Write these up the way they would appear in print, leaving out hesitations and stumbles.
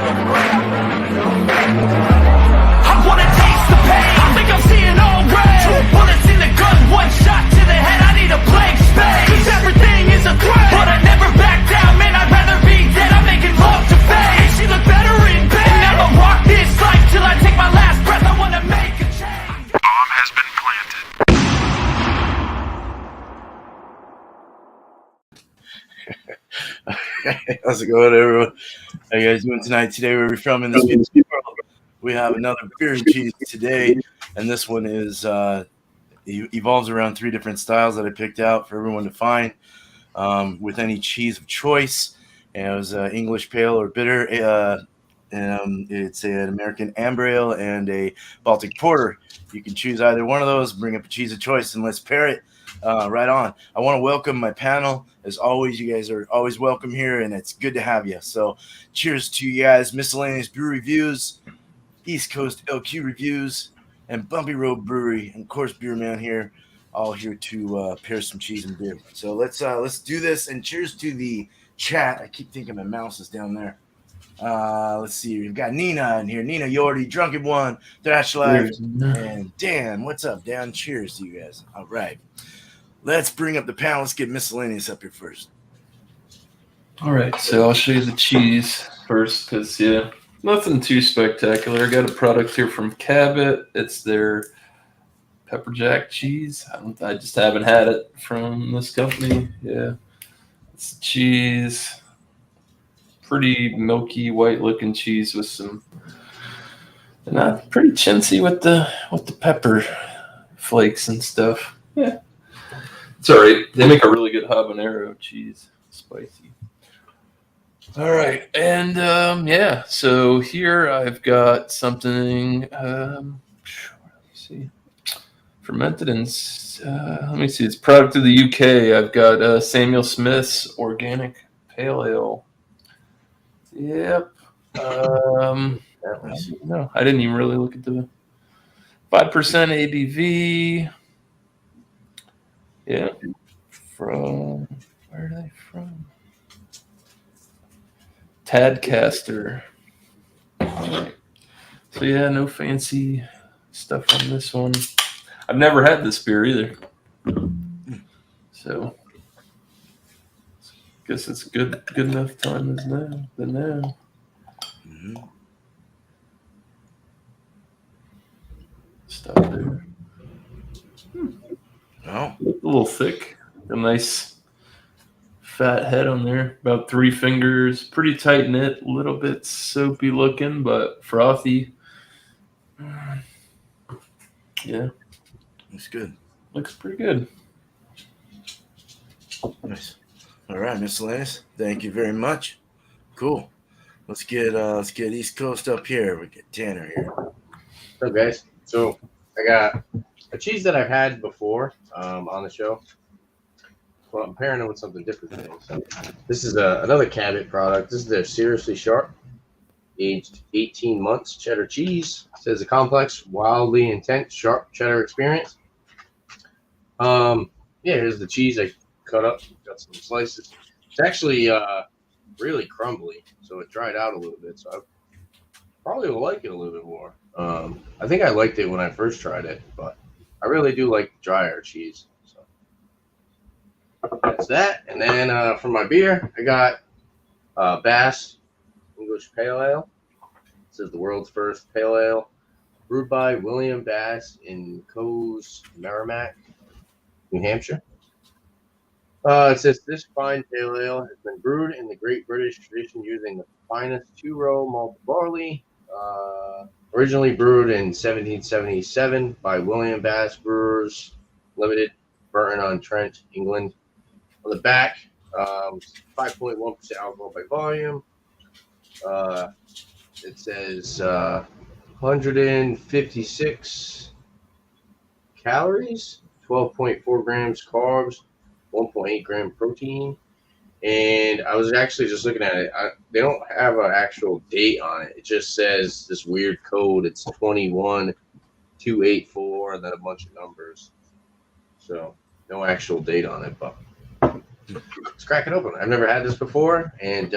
I wanna taste the pain. I think I'm seeing all red. 2 bullets in the gun, 1 shot to the head. I need a blank space. 'Cause everything is a threat, but I never back down, man. I'd rather be dead. I'm making love to fame. She look better in bed. And I'ma rock this life till I take my last breath. I wanna make a change. Bomb has been planted. How's it going, everyone? How you guys doing tonight? Today we're filming this video. We have another beer and cheese today, and this one is evolves around 3 different styles that I picked out for everyone to find with any cheese of choice. And it was English pale or bitter. It's an American amber ale and a Baltic Porter. You can choose either one of those. Bring up a cheese of choice, and let's pair it. Right on. I want to welcome my panel. As always, you guys are always welcome here, and it's good to have you. So cheers to you guys. Miscellaneous Brew Reviews, East Coast LQ Reviews, and Bumpy Road Brewery, and of course Beer Man here, all here to pair some cheese and beer. So let's do this, and cheers to the chat. I keep thinking my mouse is down there. Let's see. We've got Nina in here. Nina Yordi, Drunken One, Thrash Life, and Dan. What's up, Dan? Cheers to you guys. All right. Let's bring up the panel. Let's get Miscellaneous up here first. All right, so I'll show you the cheese first because, yeah, nothing too spectacular. I got a product here from Cabot. It's their pepper jack cheese. I just haven't had it from this company. Yeah, it's cheese. Pretty milky, white-looking cheese with some, not pretty chintzy with the pepper flakes and stuff. Yeah. It's all right. They make a really good habanero cheese. Spicy. All right. And, yeah. So here I've got something, let me see. Fermented in, let me see. It's product of the UK. I've got Samuel Smith's Organic Pale Ale. Yep. No, I didn't even really look at the 5% ABV. Yeah, from where are they from? Tadcaster. Right. So yeah, no fancy stuff on this one. I've never had this beer either, so guess it's good enough time as now. Mm-hmm. Stop there. Oh. A little thick. A nice fat head on there. About 3 fingers. Pretty tight knit. A little bit soapy looking, but frothy. Yeah. Looks good. Looks pretty good. Nice. All right, Miscellaneous. Thank you very much. Cool. Let's get East Coast up here. We get Tanner here. What's up, guys? So I got a cheese that I've had before on the show. Well, I'm pairing it with something different today. So this is another Cabot product. This is their Seriously Sharp, aged 18 months cheddar cheese. It says a complex, wildly intense, sharp cheddar experience. Yeah, here's the cheese I cut up. Got some slices. It's actually really crumbly, so it dried out a little bit. So I probably will like it a little bit more. I think I liked it when I first tried it, but I really do like drier cheese. So that's that. And then for my beer, I got Bass English Pale Ale. This is the world's first pale ale, brewed by William Bass in Coes, Merrimack, New Hampshire. It says this fine pale ale has been brewed in the Great British tradition using the finest 2-row malt barley. Originally brewed in 1777 by William Bass Brewers Limited, Burton-on-Trent, England. On the back, 5.1% alcohol by volume. It says 156 calories, 12.4 grams carbs, 1.8 gram protein. And I was actually just looking at it. They don't have an actual date on it. It just says this weird code. It's 21284 and then a bunch of numbers. So no actual date on it, but let's crack it open. I've never had this before, and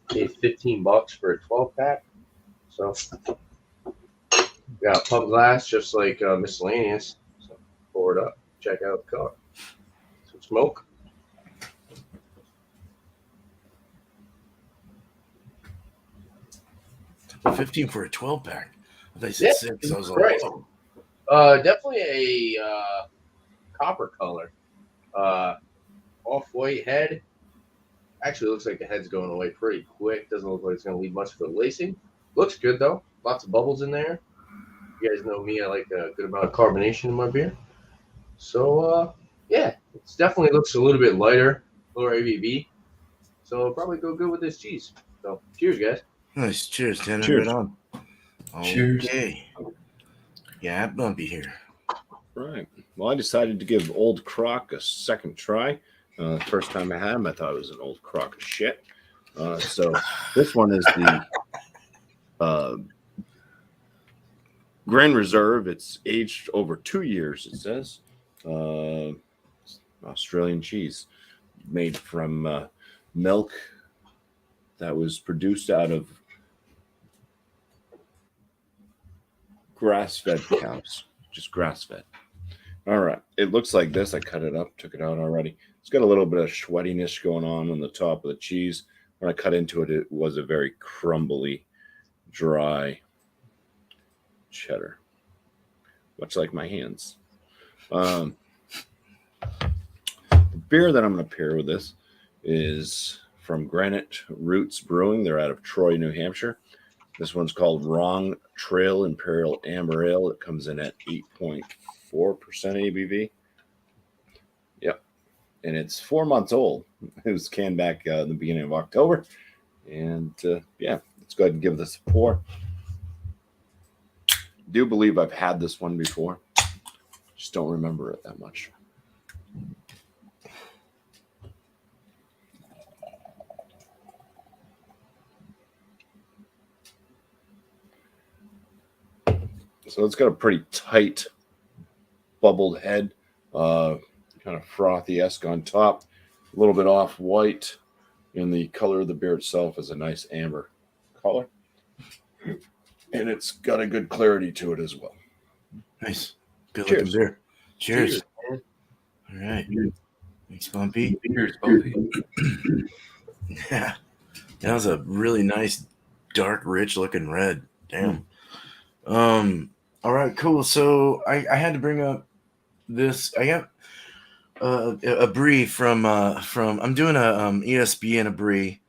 paid $15 for a 12-pack. So got a pub glass just like Miscellaneous. So pour it up, check out the color. Some smoke. $15 for a 12-pack. I thought you said 6. I was like, right. whoa. Definitely a copper color. Off-white head. Actually, looks like the head's going away pretty quick. Doesn't look like it's going to leave much for the lacing. Looks good, though. Lots of bubbles in there. You guys know me. I like a good amount of carbonation in my beer. So, yeah. It definitely looks a little bit lighter. Lower ABV. So, it'll probably go good with this cheese. So, cheers, guys. Nice. Cheers, Tanner. Cheers. Right on. Cheers. Okay. Yeah, Bumpy here. Right. Well, I decided to give Old Croc a second try. First time I had him, I thought it was an old crock of shit. So this one is the Grand Reserve. It's aged over 2 years, it says. Australian cheese made from milk that was produced out of grass-fed cows, just grass-fed. All right. It looks like this. I cut it up, took it out already. It's got a little bit of sweatiness going on the top of the cheese. When I cut into it, it was a very crumbly, dry cheddar, much like my hands. The beer that I'm going to pair with this is from Granite Roots Brewing. They're out of Troy, New Hampshire. This one's called Wrong Trail Imperial Amber Ale. It comes in at 8.4% ABV. Yep. And it's 4 months old. It was canned back in the beginning of October. And yeah, let's go ahead and give this a pour. I do believe I've had this one before. Just don't remember it that much. So it's got a pretty tight, bubbled head, kind of frothy-esque on top, a little bit off-white, and the color of the beer itself is a nice amber color. And it's got a good clarity to it as well. Nice. Good Cheers. looking beer. Cheers. Cheers. All right. Thanks, Bumpy. Cheers, Bumpy. Yeah. That was a really nice, dark, rich looking red. Damn. All right, cool. So I had to bring up this. I got a brie from I'm doing a ESB and a brie.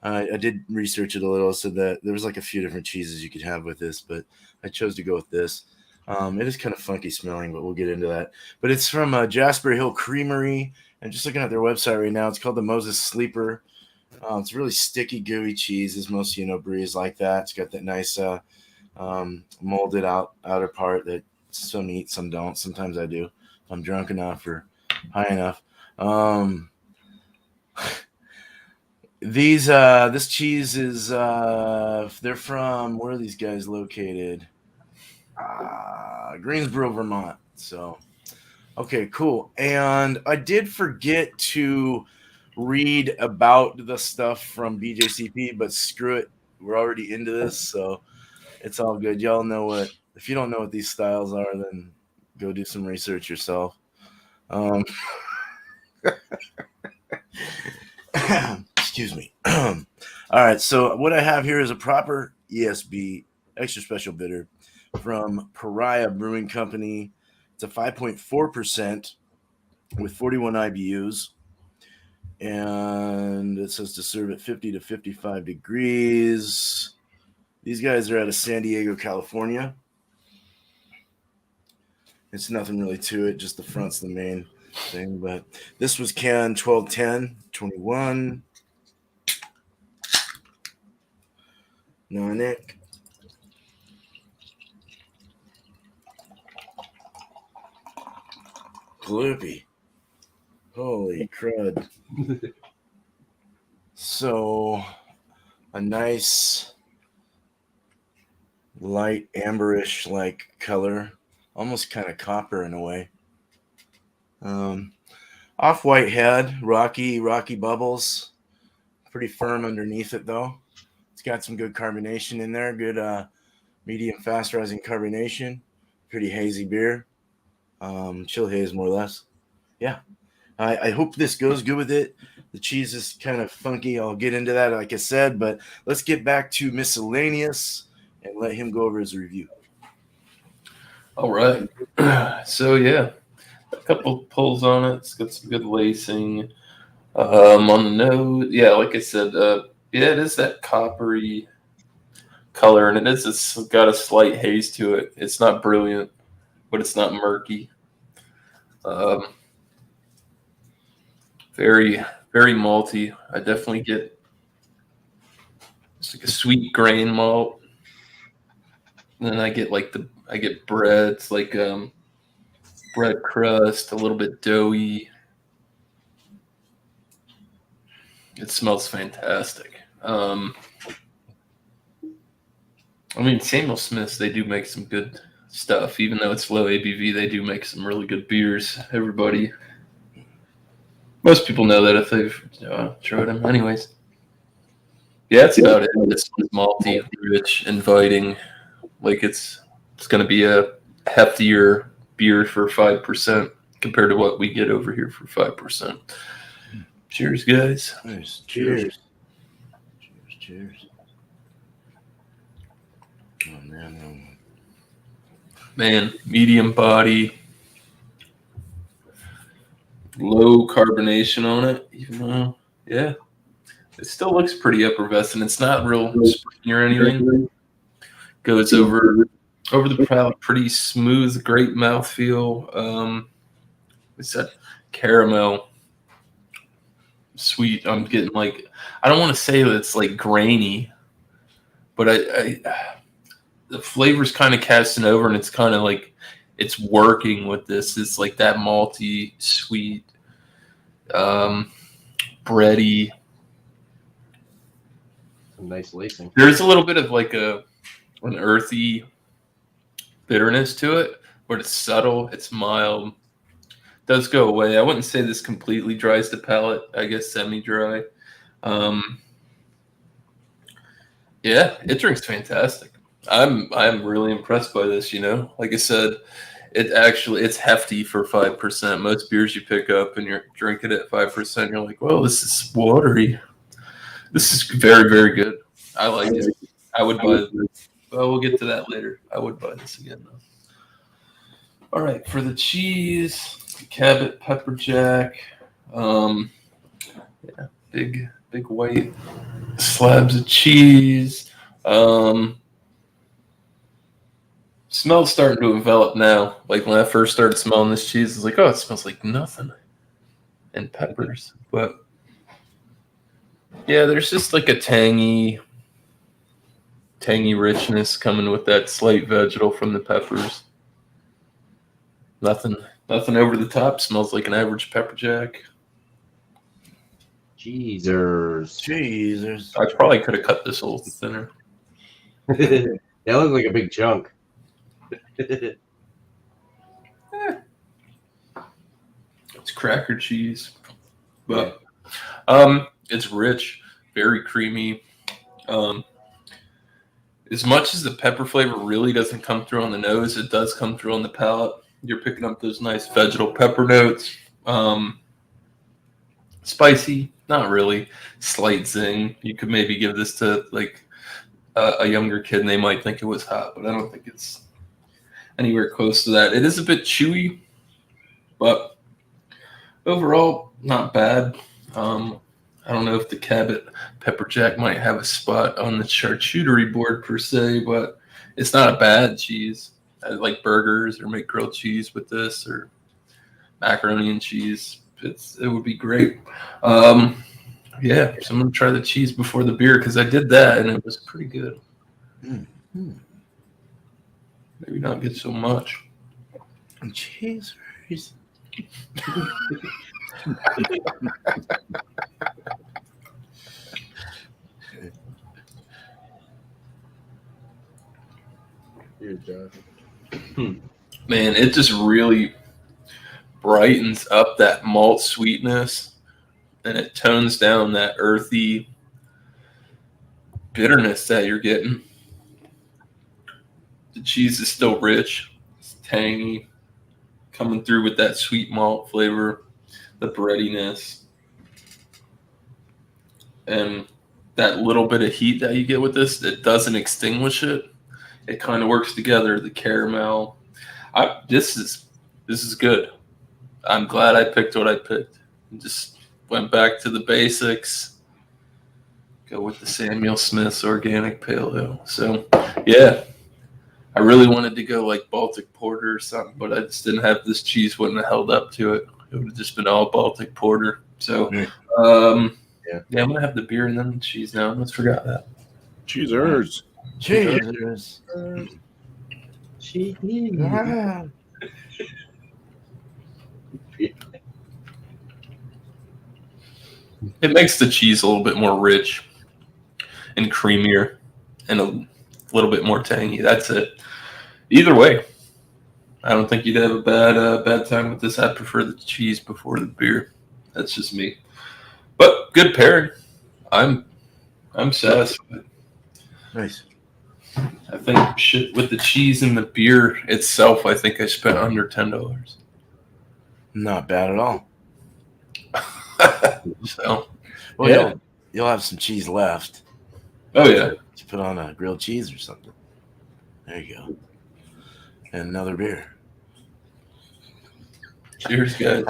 I did research it a little, so that there was like a few different cheeses you could have with this, but I chose to go with this. It is kind of funky smelling, but we'll get into that. But it's from Jasper Hill Creamery, and just looking at their website right now, it's called the Moses Sleeper. It's really sticky, gooey cheese, as most brie is like that. It's got that nice molded outer part that some eat, some don't. Sometimes I do. If I'm drunk enough or high enough. This cheese is they're from, where are these guys located? Greensboro, Vermont. So okay, cool. And I did forget to read about the stuff from BJCP, but screw it, we're already into this, so it's all good. Y'all know what, if you don't know what these styles are, then go do some research yourself. Excuse me. All right, so what I have here is a proper ESB extra special bitter from Pariah Brewing Company. It's a 5.4% with 41 IBUs. And it says to serve at 50 to 55 degrees. These guys are out of San Diego, California. It's nothing really to it, just the front's the main thing. But this was canned 12/10/21. Non-nick. Gloopy. Holy crud. So, a nice light amberish like color, almost kind of copper in a way. Off-white head, rocky bubbles, pretty firm underneath it though. got some good carbonation in there. Good medium fast rising carbonation. Pretty hazy beer. Chill haze more or less. Yeah. I hope this goes good with it. The cheese is kind of funky. I'll get into that, like I said, but let's get back to Miscellaneous and let him go over his review. All right. So, yeah, a couple pulls on it. It's got some good lacing. On the nose, yeah, like I said, yeah, it is that coppery color, and it's got a slight haze to it. It's not brilliant, but it's not murky. Very, very malty. I definitely get it's like a sweet grain malt. And then I get breads, like bread crust, a little bit doughy. It smells fantastic. I mean, Samuel Smith's, they do make some good stuff. Even though it's low ABV, they do make some really good beers. Most people know that if they've tried them. Anyways, yeah, that's about it. It's malty, rich, inviting. Like it's going to be a heftier beer for 5% compared to what we get over here for 5%. Cheers, guys. Cheers. Cheers. Cheers. Oh, man. Man, medium body. Low carbonation on it, even though, yeah, it still looks pretty effervescent. It's not real springy or anything. Goes over the palate, pretty smooth, great mouthfeel. It's that caramel, sweet. I'm getting I don't want to say that it's like grainy, but the flavor's kind of casting over, and it's kind of like it's working with this. It's like that malty, sweet, bready. Some nice lacing. There's a little bit of like an earthy bitterness to it, but it's subtle. It's mild. Does go away. I wouldn't say this completely dries the palate. I guess semi-dry. Yeah, it drinks fantastic. I'm really impressed by this. Like I said, it's hefty for 5%. Most beers you pick up and you're drinking it at 5%, you're like, well, this is watery. This is very, very good. I like it. I would buy this. Well, we'll get to that later. I would buy this again though. All right, for the cheese, Cabot pepper jack. Yeah, big white slabs of cheese. Smell's starting to envelop now. Like when I first started smelling this cheese, I was like, oh, it smells like nothing. And peppers. But yeah, there's just like a tangy richness coming with that slight vegetal from the peppers. Nothing over the top. Smells like an average pepper jack. Cheezers. I probably could have cut this a little thinner. That looks like a big chunk. It's cracker cheese, but it's rich, very creamy. As much as the pepper flavor really doesn't come through on the nose, it does come through on the palate. You're picking up those nice vegetal pepper notes. Spicy, not really. Slight zing. You could maybe give this to like a younger kid and they might think it was hot, but I don't think it's anywhere close to that. It is a bit chewy, but overall, not bad. I don't know if the Cabot Pepper Jack might have a spot on the charcuterie board per se, but it's not a bad cheese. I like burgers or make grilled cheese with this or macaroni and cheese. It would be great. Yeah, so I'm going to try the cheese before the beer because I did that and it was pretty good. Mm-hmm. Maybe not get so much. Cheezers. Here's Josh. Man, it just really brightens up that malt sweetness and it tones down that earthy bitterness that you're getting. The cheese is still rich. It's tangy. Coming through with that sweet malt flavor, the breadiness. And that little bit of heat that you get with this, it doesn't extinguish it. It kind of works together. The caramel. This is good. I'm glad I picked what I picked. Just went back to the basics. Go with the Samuel Smith's Organic Pale Ale. So, yeah. I really wanted to go like Baltic Porter or something, but I just didn't have this cheese. Wouldn't have held up to it. It would have just been all Baltic Porter. So, yeah, I'm gonna have the beer and then the cheese now. I almost forgot that. Cheezers. Cheers. Yeah. It makes the cheese a little bit more rich and creamier and a little bit more tangy. That's it. Either way, I don't think you'd have a bad time with this. I prefer the cheese before the beer. That's just me. But good pairing. I'm satisfied. Nice. I think with the cheese and the beer itself, I think I spent under $10. Not bad at all. So, Well, yeah. you'll have some cheese left. Oh yeah. To put on a grilled cheese or something. There you go. And another beer. Cheers, guys.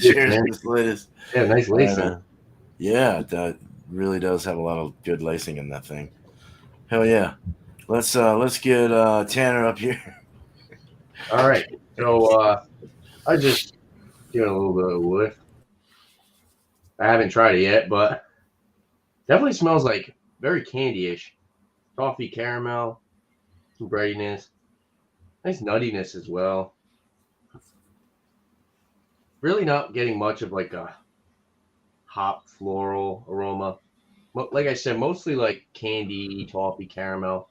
Cheers, Miss Liz. Yeah, nice lacing. Yeah, that really does have a lot of good lacing in that thing. Hell yeah. Let's get Tanner up here. All right. So I just give it a little bit of wood. I haven't tried it yet, but definitely smells like very candy-ish. Toffee caramel, some breadiness, nice nuttiness as well. Really not getting much of like a hop floral aroma. Like I said, mostly like candy, toffee, caramel.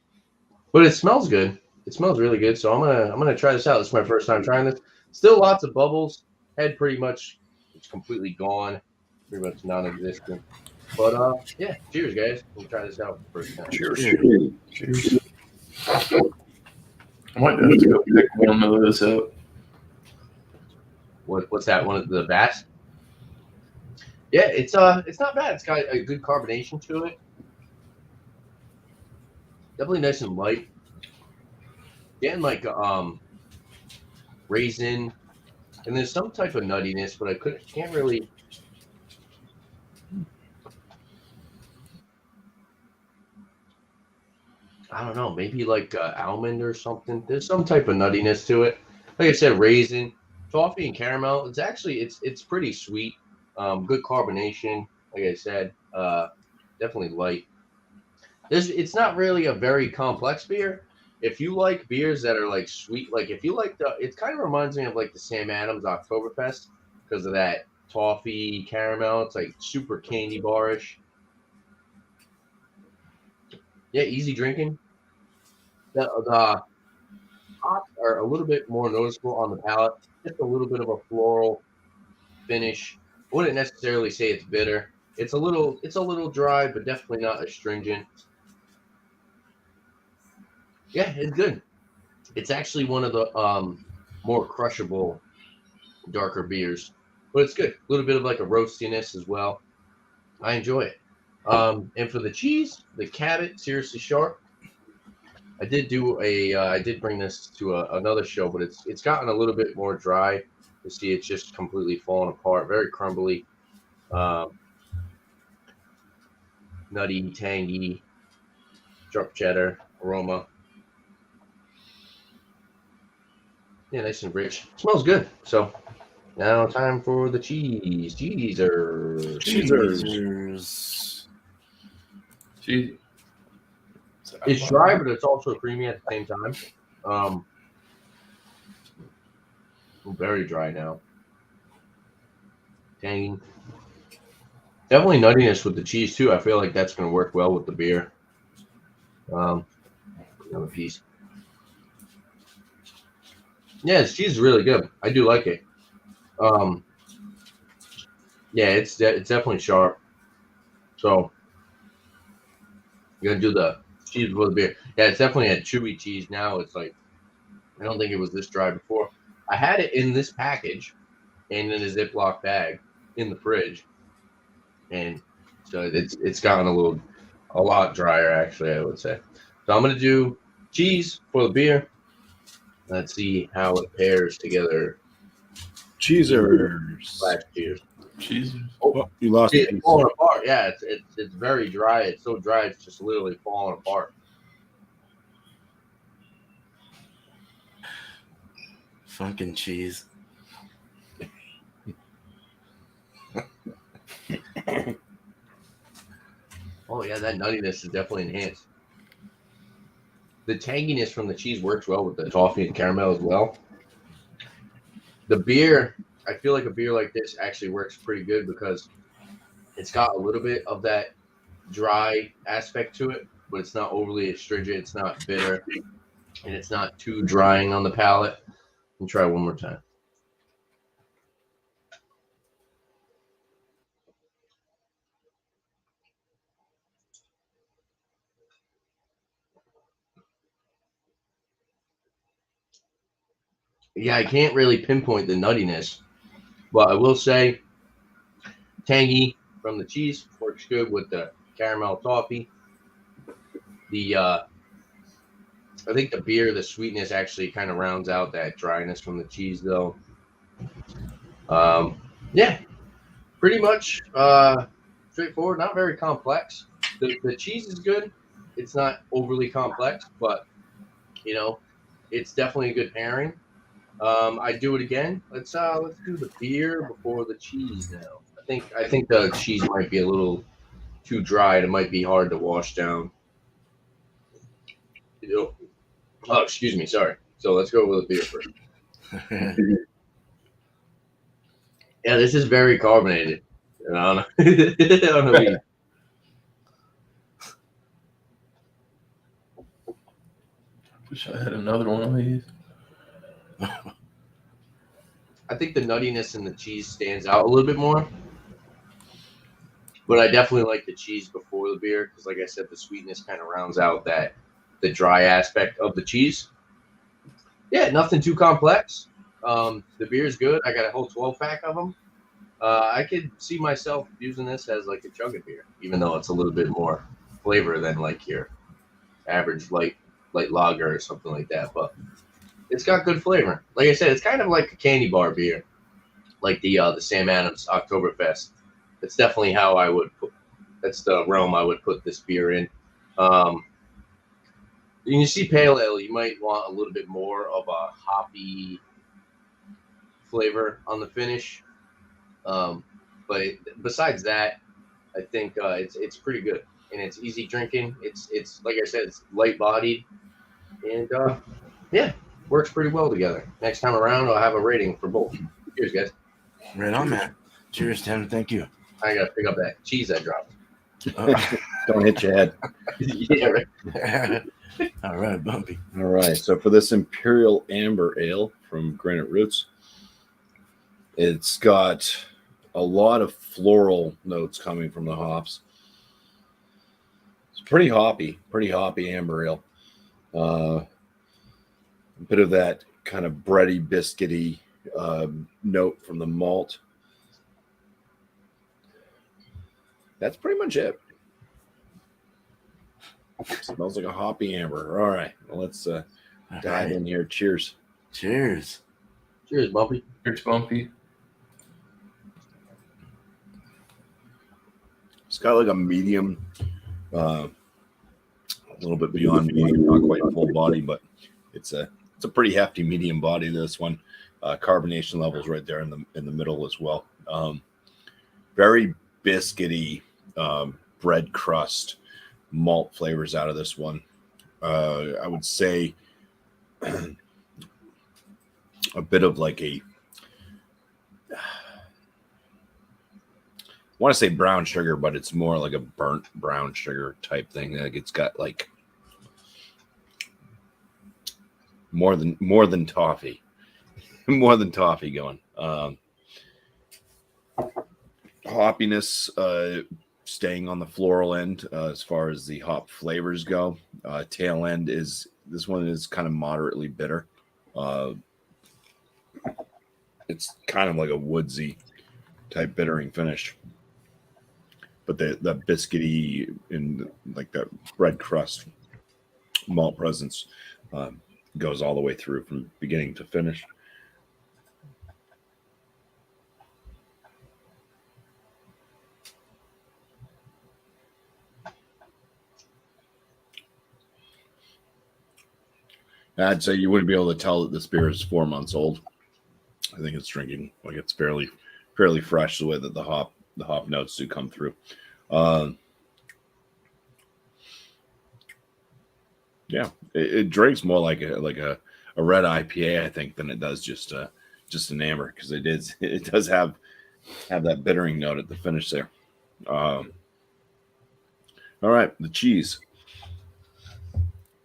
But it smells good. It smells really good. So I'm gonna try this out. This is my first time trying this. Still lots of bubbles. Head pretty much it's completely gone. Pretty much non-existent. But yeah, cheers guys. We'll try this out for the first time. Cheers. I might have to go pick one of those up. What's that? One of the Bass? Yeah, it's not bad. It's got a good carbonation to it. Definitely nice and light. Getting like raisin, and there's some type of nuttiness, but I can't really. I don't know, maybe like almond or something. There's some type of nuttiness to it. Like I said, raisin, toffee, and caramel. It's actually it's pretty sweet. Good carbonation. Like I said, definitely light. It's not really a very complex beer. If you like beers that are like sweet, like if you like it kind of reminds me of like the Sam Adams Oktoberfest because of that toffee caramel. It's like super candy barish. Yeah, easy drinking. The hops are a little bit more noticeable on the palate. Just a little bit of a floral finish. I wouldn't necessarily say it's bitter. It's a little dry, but definitely not astringent. Yeah, it's good. It's actually one of the more crushable, darker beers, but it's good. A little bit of like a roastiness as well. I enjoy it. And for the cheese, the Cabot, seriously sharp. I did bring this to another show, but it's gotten a little bit more dry. You see, it's just completely falling apart, very crumbly, nutty, tangy, sharp cheddar aroma. Yeah, nice and rich. Smells good. So now time for the cheese. Cheezers. Cheese. It's dry, but it's also creamy at the same time. Very dry now. Tangy. Definitely nuttiness with the cheese too. I feel like that's going to work well with the beer. Another piece. Yeah, this cheese is really good. I do like it. Yeah, it's definitely sharp. So You're gonna do the cheese before the beer. Yeah, it's definitely a chewy cheese. Now it's like I don't think it was this dry before. I had it in this package and in a Ziploc bag in the fridge, and so it's gotten a lot drier actually. I would say. So I'm gonna do cheese for the beer. Let's see how it pairs together. Cheesers. Cheers. Jesus. Oh, you lost a It's piece. falling apart. Yeah, it's very dry. It's so dry, it's just literally falling apart. Fucking cheese. Oh yeah, that nuttiness is definitely enhanced. The tanginess from the cheese works well with the toffee and caramel as well. The beer, I feel like a beer like this actually works pretty good because it's got a little bit of that dry aspect to it, but it's not overly astringent. It's not bitter, and it's not too drying on the palate. And try one more time. Yeah, I can't really pinpoint the nuttiness, but I will say tangy from the cheese works good with the caramel toffee. I think the beer, the sweetness actually kind of rounds out that dryness from the cheese, though. Yeah, pretty much straightforward, not very complex. The cheese is good. It's not overly complex, but it's definitely a good pairing. I'd do it again. Let's do the beer before the cheese now. I think the cheese might be a little too dry. It might be hard to wash down. Oh, excuse me. Sorry. So let's go with the beer first. Yeah, this is very carbonated. I don't know. I don't know. Wish I had another one of these. I think the nuttiness in the cheese stands out a little bit more. But I definitely like the cheese before the beer because, like I said, the sweetness kind of rounds out the dry aspect of the cheese. Yeah, nothing too complex. The beer is good. I got a whole 12-pack of them. I could see myself using this as like a chug of beer, even though it's a little bit more flavor than like your average light lager or something like that. But it's got good flavor. Like I said, it's kind of like a candy bar beer, like the Sam Adams Oktoberfest. That's definitely how I would put. That's the realm I would put this beer in. You see pale ale, you might want a little bit more of a hoppy flavor on the finish. But besides that, I think it's pretty good and it's easy drinking. It's like I said, it's light bodied and yeah, works pretty well together. Next time around, I'll have a rating for both. Cheers, guys. Right on, man. Cheers, Tim. Thank you. I gotta pick up that cheese I dropped. Don't hit your head. Yeah, right. All right, Bumpy. All right. So for this Imperial Amber Ale from Granite Roots, it's got a lot of floral notes coming from the hops. It's pretty hoppy amber ale. A bit of that kind of bready, biscuity note from the malt. That's pretty much it. Smells like a hoppy amber. All right, well, let's dive in here. Cheers. Cheers. Cheers, Bumpy. Cheers, Bumpy. It's got like a medium, a little bit beyond medium, not quite full body, but it's a pretty hefty medium body. This one, carbonation levels right there in the middle as well. Very biscuity bread crust malt flavors out of this one. I would say a bit of like I want to say brown sugar, but it's more like a burnt brown sugar type thing. Like it's got like more than toffee, more than toffee going. Hoppiness staying on the floral end as far as the hop flavors go. Tail end is this one is kind of moderately bitter. It's kind of like a woodsy type bittering finish, but the biscuity and like that bread crust malt presence goes all the way through from beginning to finish. I'd say you wouldn't be able to tell that this beer is 4 months old. I think it's drinking like it's fairly fresh the way that the hop notes do come through. Yeah, it drinks more like a red IPA, I think, than it does just an amber, because it does have that bittering note at the finish there. All right, the cheese.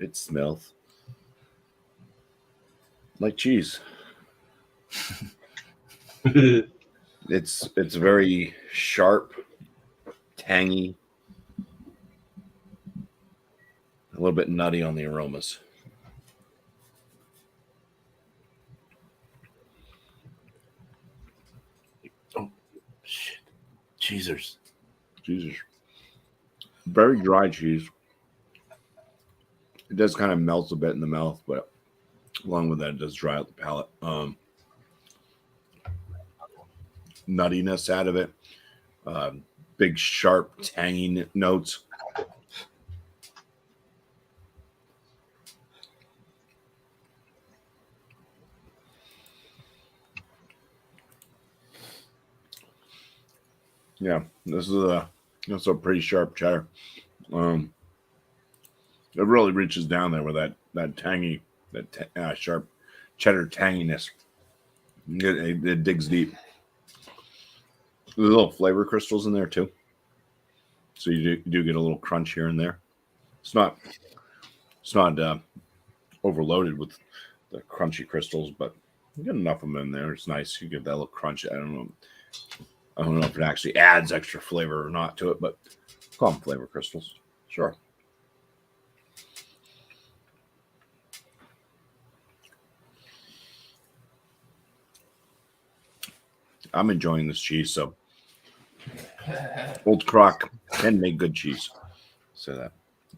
It smells like cheese. It's very sharp, tangy, a little bit nutty on the aromas. Oh, shit. Cheesers. Very dry cheese. It does kind of melt a bit in the mouth, but along with that, it does dry out the palate. Nuttiness out of it. Big, sharp, tangy notes. Yeah, this is a pretty sharp cheddar. It really reaches down there with that tangy, sharp cheddar tanginess. It digs deep. There's little flavor crystals in there too, so you do get a little crunch here and there. It's not overloaded with the crunchy crystals, but you get enough of them in there. It's nice. You get that little crunch. I don't know if it actually adds extra flavor or not to it, but call them flavor crystals. Sure. I'm enjoying this cheese. So Old Croc can make good cheese. So that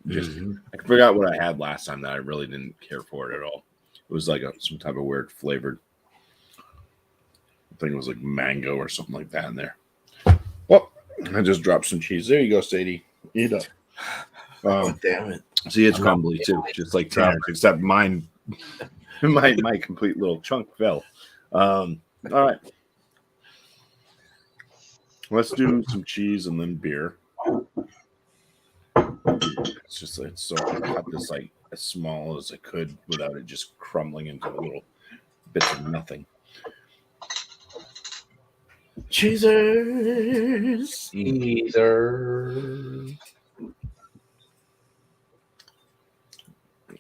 I forgot what I had last time that I really didn't care for it at all. It was like some type of weird flavored. I think it was like mango or something like that in there. Well, I just dropped some cheese. There you go, Sadie. Eat up. Oh, damn it. See, it's crumbly too, just like Tanner's, except mine, my complete little chunk fell. All right. Let's do some cheese and then beer. It's so I cut this like as small as I could without it just crumbling into little bits of nothing. Cheesers. Cheeser.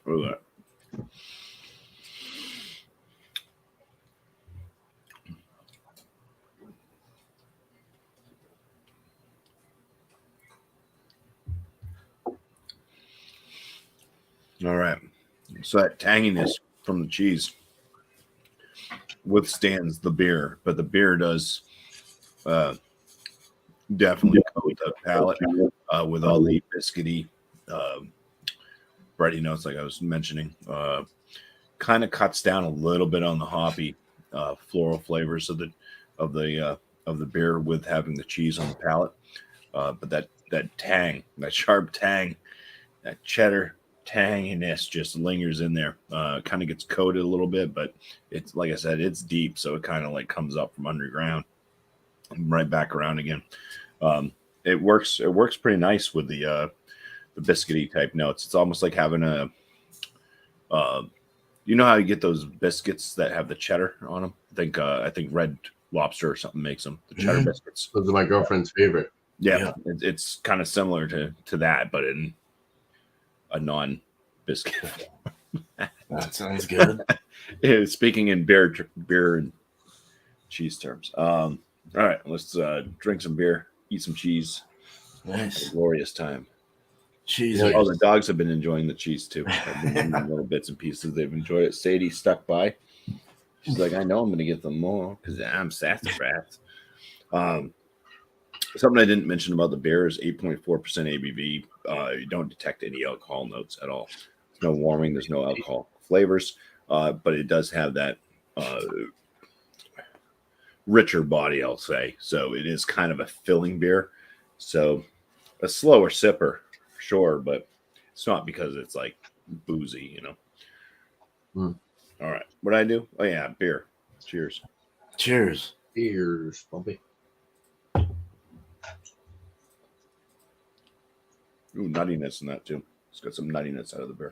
Look at that. All right. So that tanginess from the cheese withstands the beer, but the beer does definitely coat the palate with all the biscuity, bready notes, like I was mentioning. Kind of cuts down a little bit on the hoppy floral flavors of the beer with having the cheese on the palate. But that tang, that sharp tang, that cheddar tanginess just lingers in there. Kind of gets coated a little bit, but it's like I said, it's deep, so it kind of like comes up from underground and right back around again. It works pretty nice with the biscuity type notes. It's almost like having a you know how you get those biscuits that have the cheddar on them? I think Red Lobster or something makes them, the cheddar biscuits. Those are my girlfriend's favorite. Yeah. It's kind of similar to that, but in a non-biscuit. That sounds good. Speaking in beer and cheese terms. All right, let's drink some beer, eat some cheese, Nice. Glorious time. Cheese. You know, Oh, the dogs have been enjoying the cheese too. I've been giving them little bits and pieces. They've enjoyed it. Sadie stuck by. She's like, I know I'm going to get them more because I'm sassafras. Something I didn't mention about the beer is 8.4% ABV. You don't detect any alcohol notes at all. There's no warming. There's no alcohol flavors, but it does have that richer body, I'll say. So it is kind of a filling beer. So a slower sipper, sure, but it's not because it's like boozy, you know. All right. What I do? Oh, yeah, beer. Cheers. Cheers. Cheers, Bumpy. Ooh, nuttiness in that too. It's got some nuttiness out of the beer.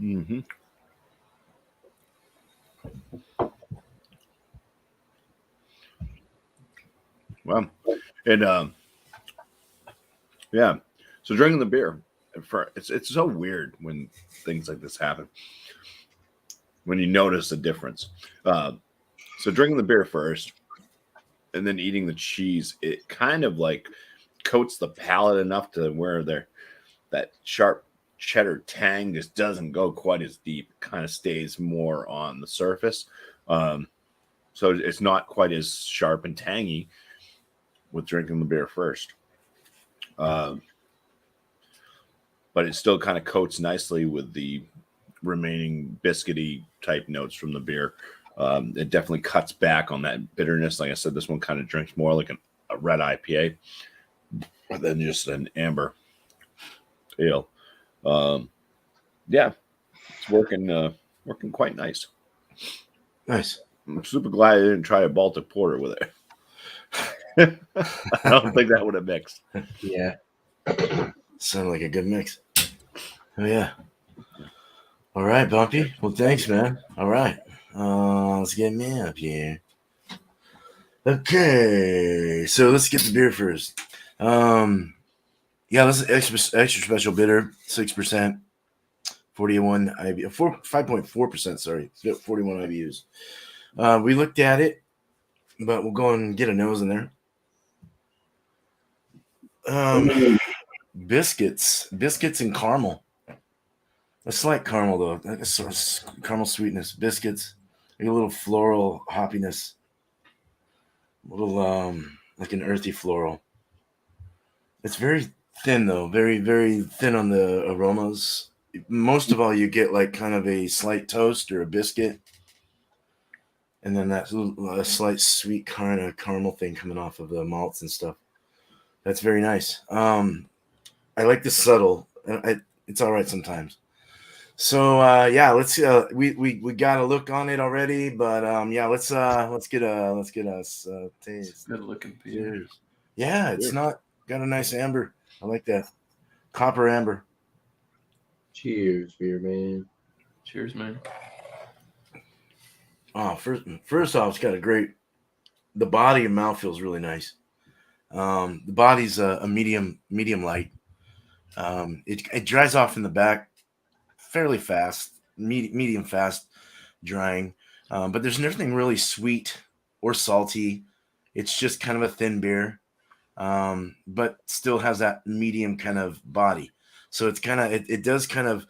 Mm-hmm. Well, and yeah. So drinking the beer, it's so weird when things like this happen. When you notice a difference. So drinking the beer first, and then eating the cheese, it kind of like coats the palate enough to where that sharp cheddar tang just doesn't go quite as deep. It kind of stays more on the surface. So it's not quite as sharp and tangy with drinking the beer first. But it still kind of coats nicely with the remaining biscuity type notes from the beer. It definitely cuts back on that bitterness. Like I said, this one kind of drinks more like a red IPA than just an amber ale. Yeah, it's working quite nice. Nice. I'm super glad I didn't try a Baltic Porter with it. I don't think that would have mixed. Yeah. Sounded like a good mix. Oh, yeah. All right, Bumpy. Well, thanks, man. All right. Let's get me up here. Okay. So let's get the beer first. Yeah, this is extra special bitter, 6%, 41 IBU, 5.4%, sorry. It's got 41 IBUs. We looked at it, but we'll go and get a nose in there. Biscuits and caramel. A slight caramel though, like a sort of caramel sweetness. Biscuits, like a little floral hoppiness, a little like an earthy floral. It's very thin though, very very thin on the aromas. Most of all, you get like kind of a slight toast or a biscuit, and then that a slight sweet kind of caramel thing coming off of the malts and stuff. That's very nice. I like the subtle. It's all right sometimes. So yeah, let's we got a look on it already, but yeah, let's get a taste. Good looking beer. Cheers. Yeah, it's not got a nice amber. I like that copper amber. Cheers, beer man. Cheers, man. Oh, first off, it's got a great. The body and mouth feels really nice. The body's a medium light. It dries off in the back fairly fast, medium fast drying, but there's nothing really sweet or salty. It's just kind of a thin beer, but still has that medium kind of body. So it's kind of it does kind of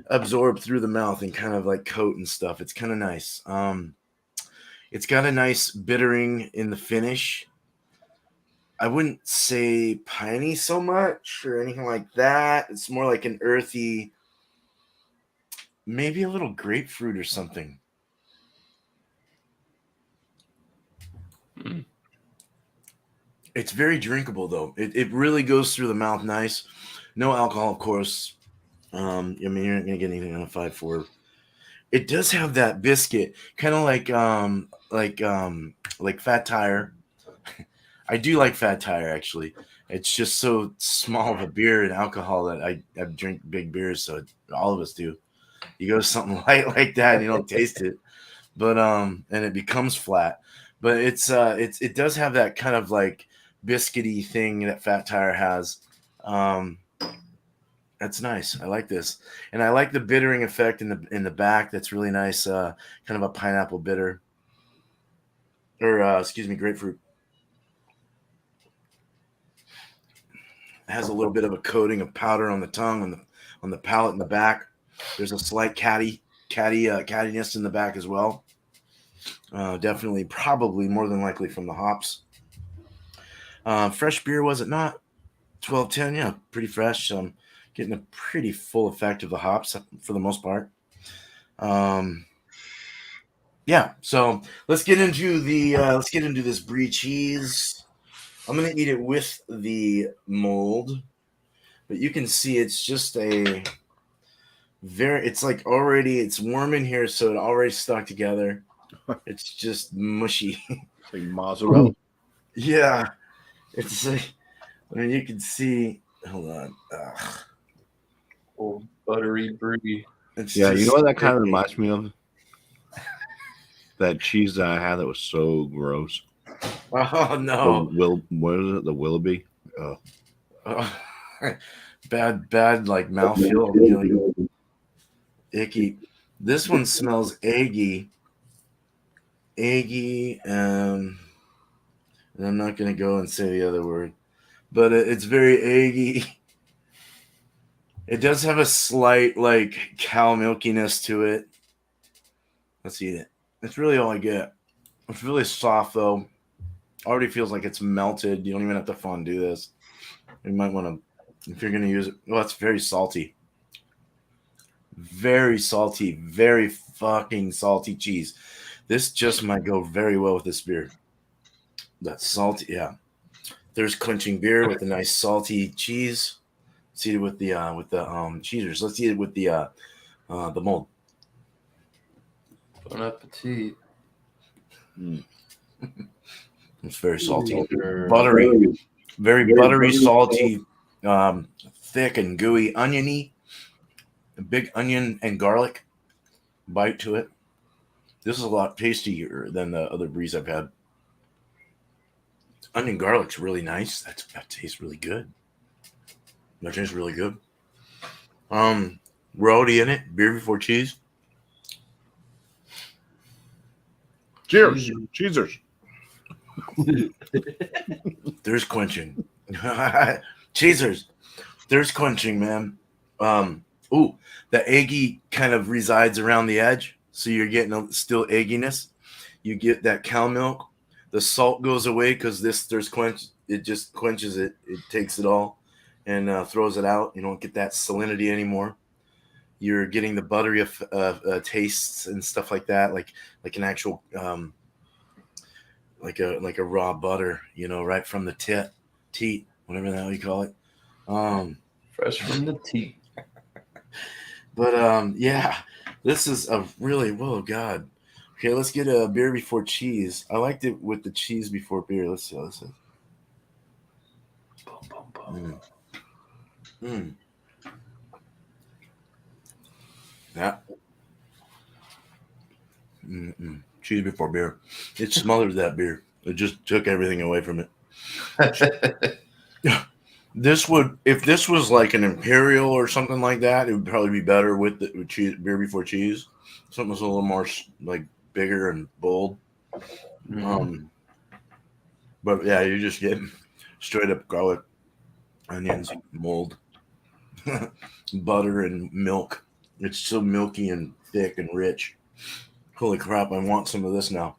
absorb through the mouth and kind of like coat and stuff. It's kind of nice. It's got a nice bittering in the finish. I wouldn't say piney so much or anything like that. It's more like an earthy, maybe a little grapefruit or something. It's very drinkable though. It really goes through the mouth nice. No alcohol, of course. I mean, you're not gonna get anything on a 5.4. It does have that biscuit, kind of like Fat Tire. I do like Fat Tire actually. It's just so small of a beer and alcohol that I drink big beers, so all of us do. You go to something light like that, and you don't taste it, but and it becomes flat. But it does have that kind of like biscuity thing that Fat Tire has. That's nice. I like this, and I like the bittering effect in the back. That's really nice. Kind of a pineapple bitter, or excuse me, grapefruit. It has a little bit of a coating of powder on the tongue, on the palate in the back. There's a slight cattiness in the back as well. Definitely, probably more than likely from the hops. Fresh beer, was it not? 12-10, yeah, pretty fresh. Getting a pretty full effect of the hops for the most part. Yeah, so let's get into this brie cheese. I'm gonna eat it with the mold, but you can see it's just it's warm in here, so it already stuck together. It's just mushy. It's like mozzarella. Yeah, it's like, I mean, you can see. Hold on. Ugh. Old buttery brie. Yeah, you know what that kind of reminds me of? That cheese that I had that was so gross. Oh no! What is it? The Willoughby? Oh. Bad like mouthfeel, like, icky. This one smells eggy, and I'm not gonna go and say the other word, but it's very eggy. It does have a slight like cow milkiness to it. Let's eat it. That's really all I get. It's really soft though. Already feels like it's melted. You don't even have to fondue this. You might want to, if you're gonna use it. Oh, it's very salty. Very salty. Very fucking salty cheese. This just might go very well with this beer. That's salty. Yeah. There's clinching beer with a nice salty cheese. Let's eat it with the cheesers. Let's eat it with the mold. Bon appetit. It's very salty, buttery, very buttery, salty, thick and gooey, oniony. A big onion and garlic bite to it. This is a lot tastier than the other bries I've had. Onion garlic's really nice. That tastes really good. That tastes really good. We're already in it. Beer before cheese. Cheers. Cheesers. There's quenching. Cheesers. There's quenching, man. The eggy kind of resides around the edge. So you're getting still egginess. You get that cow milk. The salt goes away because there's quench. It just quenches it. It takes it all and throws it out. You don't get that salinity anymore. You're getting the buttery tastes and stuff like that, like an actual like a raw butter, right from the teat, whatever the hell you call it. Fresh from the teat. But yeah, this is a really, whoa, God. Okay, let's get a beer before cheese. I liked it with the cheese before beer. Let's see. Yeah. Cheese before beer. It smothered that beer. It just took everything away from it. If this was like an imperial or something like that, it would probably be better with cheese, beer before cheese. Something that's a little more like bigger and bold. But yeah, you're just getting straight up garlic, onions, mold, butter, and milk. It's so milky and thick and rich. Holy crap! I want some of this now.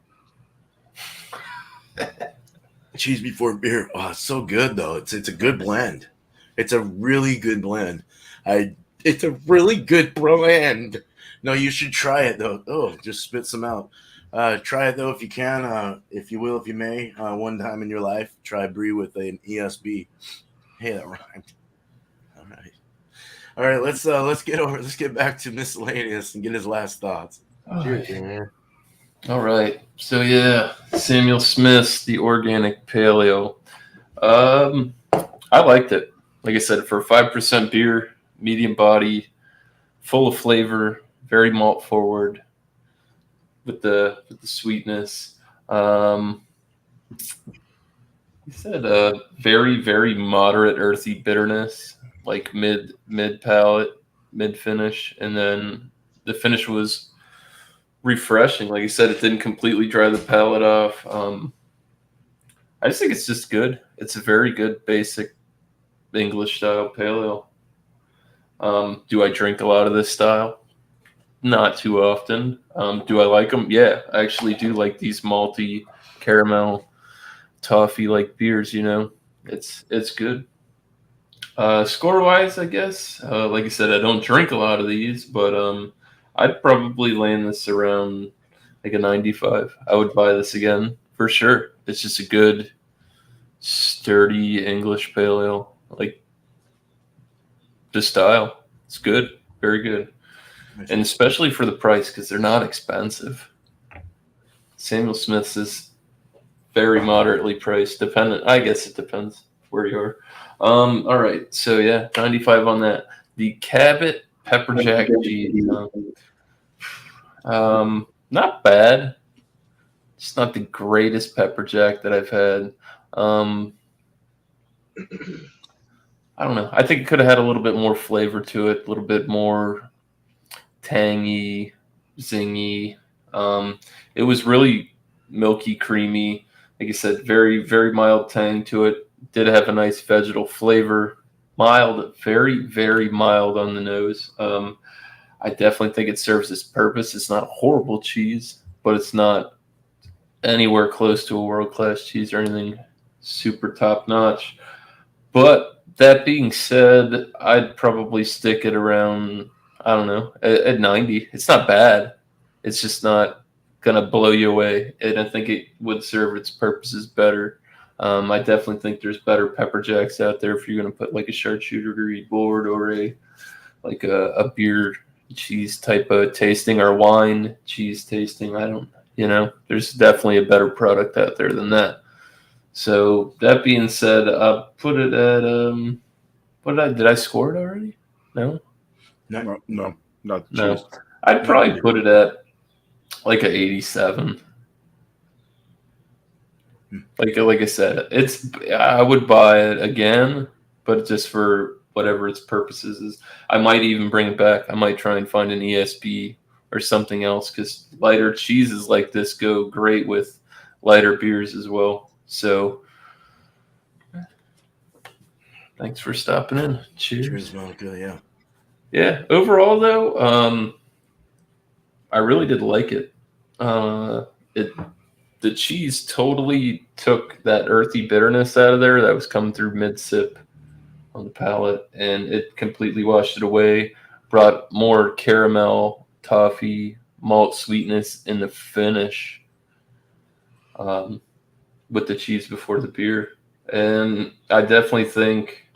Cheese before beer. Oh, it's so good though. It's a good blend. It's a really good blend. It's a really good blend. No, you should try it though. Oh, just spit some out. Try it though if you can. If you will, if you may, one time in your life, try brie with an ESB. Hey, that rhymed. All right. Let's get back to Miscellaneous and get his last thoughts. Cheers, man. All right. So yeah, Samuel Smith's The Organic Paleo. I liked it. Like I said, for a 5% beer, medium body, full of flavor, very malt forward with the sweetness. He said very, very moderate earthy bitterness, like mid palate, mid finish, and then the finish was refreshing. Like you said, it didn't completely dry the palate off. I just think it's just good. It's a very good basic English style pale ale. Do I drink a lot of this style? Not too often. Do I like them? Yeah, I actually do like these malty caramel toffee like beers. It's good. Score wise, I guess. Like I said, I don't drink a lot of these, but I'd probably land this around like a 95. I would buy this again for sure. It's just a good, sturdy English pale ale. Like the style, it's good, very good, and especially for the price because they're not expensive. Samuel Smith's is very moderately priced. I guess it depends where you are. All right, so yeah, 95 on that. The Cabot Pepper Jack cheese, not bad. It's not the greatest pepper jack that I've had. I don't know. I think it could have had a little bit more flavor to it, a little bit more tangy, zingy. It was really milky, creamy. Like I said, very, very mild tang to it. Did have a nice vegetal flavor. Mild, very, very mild on the nose. I definitely think it serves its purpose. It's not a horrible cheese, but it's not anywhere close to a world-class cheese or anything super top-notch. But that being said, I'd probably stick it around, I don't know, at 90. It's not bad. It's just not going to blow you away. And I think it would serve its purposes better. I definitely think there's better pepper jacks out there if you're going to put like a charcuterie board or like a beer cheese type of tasting or wine cheese tasting. There's definitely a better product out there than that. So that being said, I'll put it at did I score it already? No, No, not the no. cheese. I'd probably put it at like a 87. Like I said, I would buy it again, but just for whatever its purposes is. I might even bring it back. I might try and find an ESB or something else because lighter cheeses like this go great with lighter beers as well. So thanks for stopping in. Cheers, Monica. Yeah. Yeah. Overall, though, I really did like it. The cheese totally took that earthy bitterness out of there that was coming through mid sip on the palate, and it completely washed it away. Brought more caramel, toffee, malt sweetness in the finish with the cheese before the beer. And I definitely think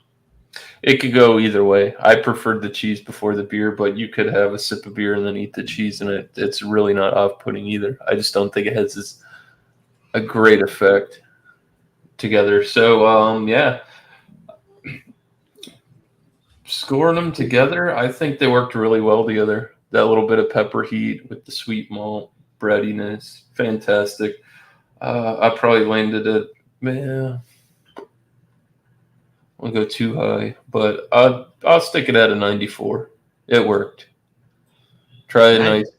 it could go either way. I preferred the cheese before the beer, but you could have a sip of beer and then eat the cheese, and it's really not off-putting either. I just don't think it has a great effect together. So, yeah. Scoring them together, I think they worked really well together. That little bit of pepper heat with the sweet malt breadiness, fantastic. I probably landed at, man, I'll go too high, but I'll stick it at a 94. It worked. Try a nice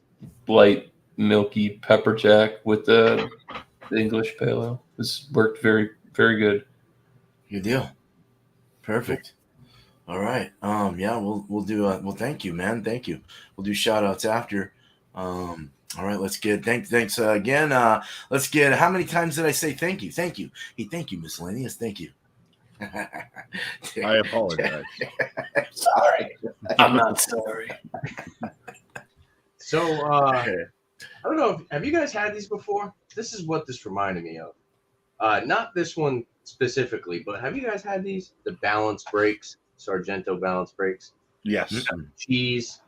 light milky pepper jack with the English pale ale. This worked very, very good. Good deal. Perfect. All right. Yeah, we'll do well, thank you, man. Thank you. We'll do shout outs after. All right, let's get thanks again. Let's get how many times did I say thank you? Thank you. Hey, thank you, Miscellaneous. Thank you. I apologize. Sorry. I'm not sorry. So I don't know. Have you guys had these before? This is what this reminded me of. Not this one specifically, but have you guys had these? The balance breaks, Sargento balance breaks. Yes. Cheese,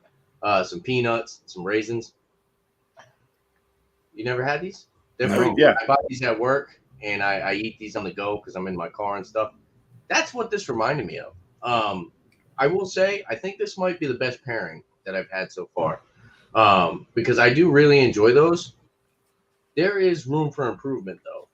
some peanuts, some raisins. You never had these? They're No. pretty good. Yeah. I buy these at work, and I eat these on the go because I'm in my car and stuff. That's what this reminded me of. I will say, I think this might be the best pairing that I've had so far because I do really enjoy those. There is room for improvement, though.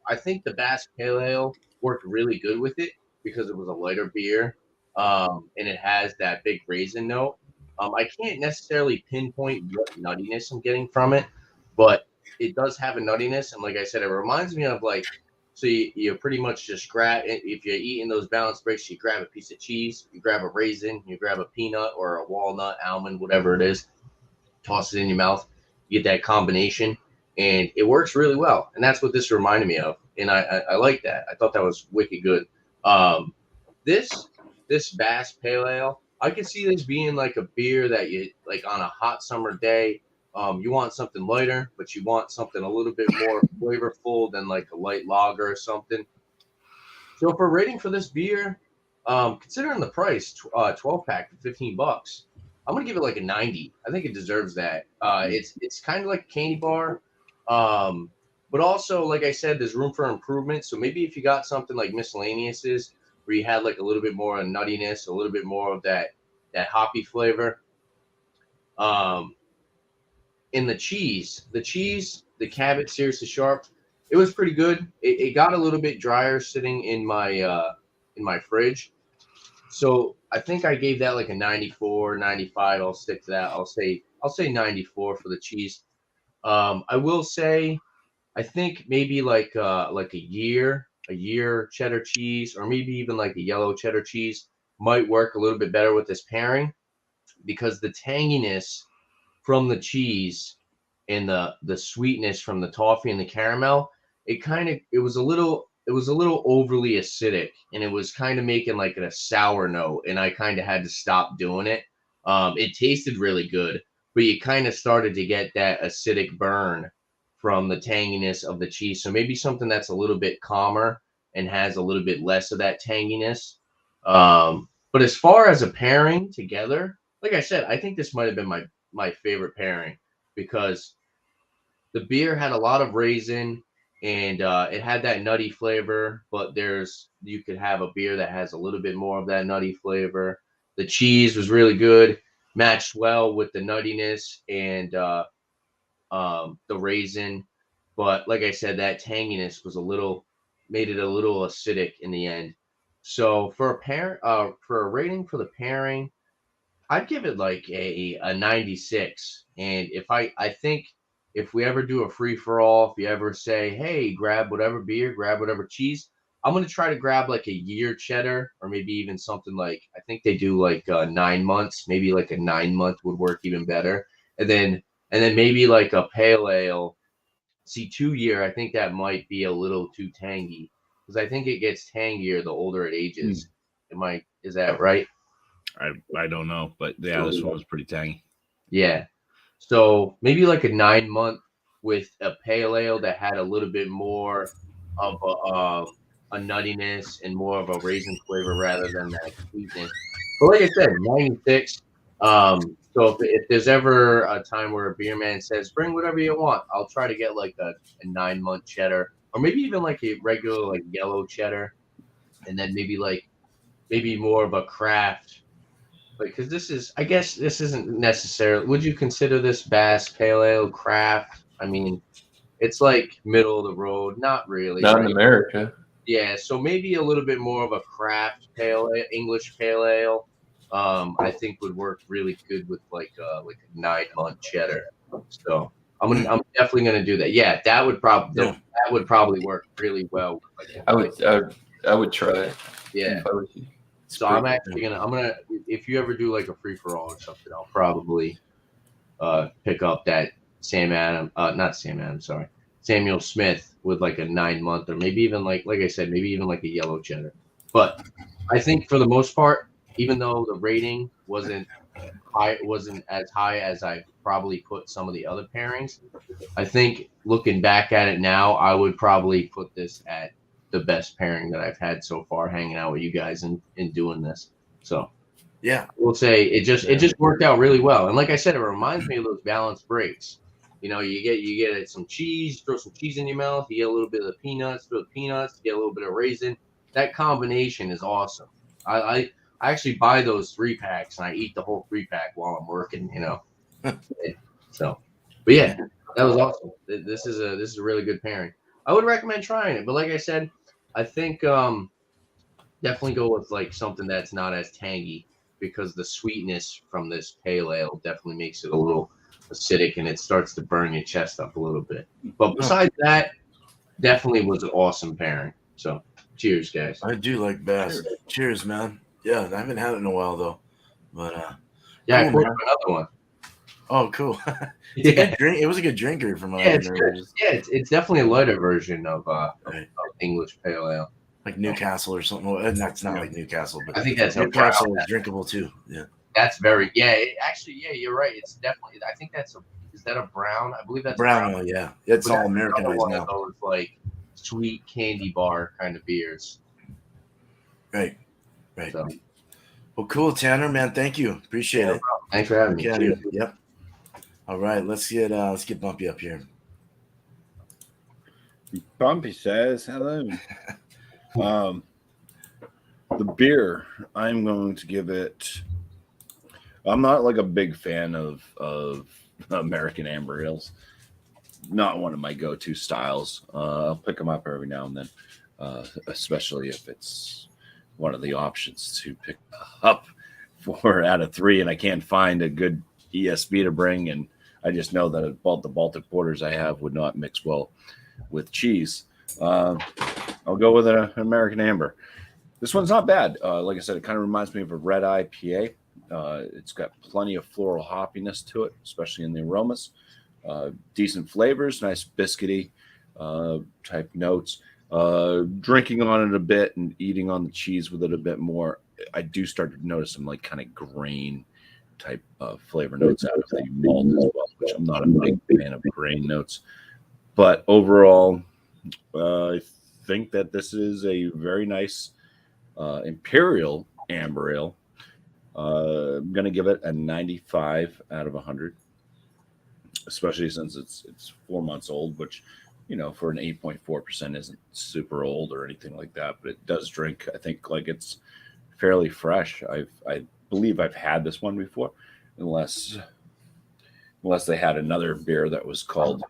I think the Basque Pale Ale worked really good with it because it was a lighter beer. and it has that big raisin note. I can't necessarily pinpoint what nuttiness I'm getting from it, but it does have a nuttiness. And like I said, it reminds me of like, so you pretty much just grab, if you're eating those balance breaks, you grab a piece of cheese, you grab a raisin, you grab a peanut or a walnut, almond, whatever it is, toss it in your mouth, you get that combination, and it works really well. And that's what this reminded me of. And I like that. I thought that was wicked good. This Bass Pale Ale, I could see this being like a beer that you like on a hot summer day. You want something lighter, but you want something a little bit more flavorful than like a light lager or something. So for rating for this beer, considering the price, 12 pack for $15, I'm gonna give it like a 90. I think it deserves that. It's kind of like a candy bar, but also like I said, there's room for improvement. So maybe if you got something like Miscellaneous is, where you had like a little bit more of nuttiness, a little bit more of that hoppy flavor. In the cheese, the Cabot seriously sharp, it was pretty good. It got a little bit drier sitting in my fridge. So I think I gave that like a 94, 95. I'll stick to that. I'll say 94 for the cheese. I will say I think maybe like a year cheddar cheese, or maybe even like a yellow cheddar cheese might work a little bit better with this pairing, because the tanginess from the cheese and the sweetness from the toffee and the caramel, it was a little overly acidic, and it was kind of making like a sour note, and I kind of had to stop doing it. It tasted really good, but you kind of started to get that acidic burn from the tanginess of the cheese. So maybe something that's a little bit calmer and has a little bit less of that tanginess. But as far as a pairing together, like I said, I think this might have been my favorite pairing, because the beer had a lot of raisin, and it had that nutty flavor, but you could have a beer that has a little bit more of that nutty flavor. The cheese was really good, matched well with the nuttiness and the raisin, but like I said, that tanginess made it a little acidic in the end. So for a rating for the pairing, I'd give it like a 96. And I think if we ever do a free for all, if you ever say, hey, grab whatever beer, grab whatever cheese, I'm gonna try to grab like a year cheddar, or maybe even something like, I think they do like 9 months, maybe like a 9 month would work even better. And then maybe like a pale ale. See, 2 year, I think that might be a little too tangy, because I think it gets tangier the older it ages. Is that right? I don't know, but yeah, this one was pretty tangy. Yeah. So maybe like a 9 month with a pale ale that had a little bit more of a nuttiness and more of a raisin flavor rather than that sweetness. But like I said, 96. So if there's ever a time where a beer man says, bring whatever you want, I'll try to get like a 9 month cheddar, or maybe even like a regular like yellow cheddar, and then maybe more of a craft. Because I guess this isn't necessarily. Would you consider this Bass Pale Ale craft? I mean, it's like middle of the road. Not really. Not right? in America. Yeah, so maybe a little bit more of a craft pale ale, English pale ale. I think would work really good with like a 9 month cheddar. So I'm definitely gonna do that. Yeah, that would probably work really well. I would try it. Yeah. If I was you. So I'm gonna if you ever do like a free for all or something, I'll probably pick up that Samuel Smith with like a 9 month, or maybe even like I said, maybe even like a yellow cheddar. But I think for the most part, even though the rating wasn't as high as I probably put some of the other pairings, I think looking back at it now, I would probably put this at the best pairing that I've had so far, hanging out with you guys and doing this. So Yeah. we'll say it just worked out really well. And like I said, it reminds me of those balanced breaks. You know, you get some cheese, throw some cheese in your mouth, you get a little bit of the peanuts, you get a little bit of raisin. That combination is awesome. I actually buy those 3-packs and I eat the whole 3-pack while I'm working, you know. So, but yeah, that was awesome. This is a really good pairing. I would recommend trying it, but like I said, I think that definitely go with like something that's not as tangy, because the sweetness from this pale ale definitely makes it a little acidic, and it starts to burn your chest up a little bit. But besides that, definitely was an awesome pairing. So cheers, guys. I do like Bass. Cheers, man. Yeah, I haven't had it in a while though, but Yeah, cool, I poured man. up another one. Oh, cool. Yeah, Good drink. It was a good drinker from what yeah, I it's remember. good. Yeah, it's definitely a lighter version of Right. English pale ale. Like Newcastle or something. Well, that's not like Newcastle, but I think that's a Newcastle brown. is drinkable too. Yeah. That's very actually you're right. It's definitely, I think that's is that a brown? I believe that's Brown ale, yeah. It's But all that's another Americanized one now. of those like sweet candy bar kind of beers. Right. So, Well, cool, Tanner, man. Thank you. Appreciate it. thanks for having me. Yeah, yep. All right, let's get Bumpy up here. Bumpy says hello. The beer, I'm going to give it. I'm not like a big fan of American amber ales. Not one of my go-to styles. I'll pick them up every now and then, especially if it's one of the options to pick up 4 out of 3, and I can't find a good ESB to bring, and I just know that the Baltic Porters I have would not mix well with cheese. I'll go with an American amber. This one's not bad. Like I said, it kind of reminds me of a red IPA. It's got plenty of floral hoppiness to it, especially in the aromas. Decent flavors, nice biscuity type notes. Drinking on it a bit and eating on the cheese with it a bit more, I do start to notice some like kind of grain type flavor notes out of the malt as well, which I'm not a big fan of grain notes. But overall, I think that this is a very nice Imperial Amber Ale. I'm going to give it a 95 out of 100, especially since it's 4 months old, which, you know, for an 8.4% isn't super old or anything like that, but it does drink, I think, like it's fairly fresh. I believe I've had this one before, unless they had another beer that was called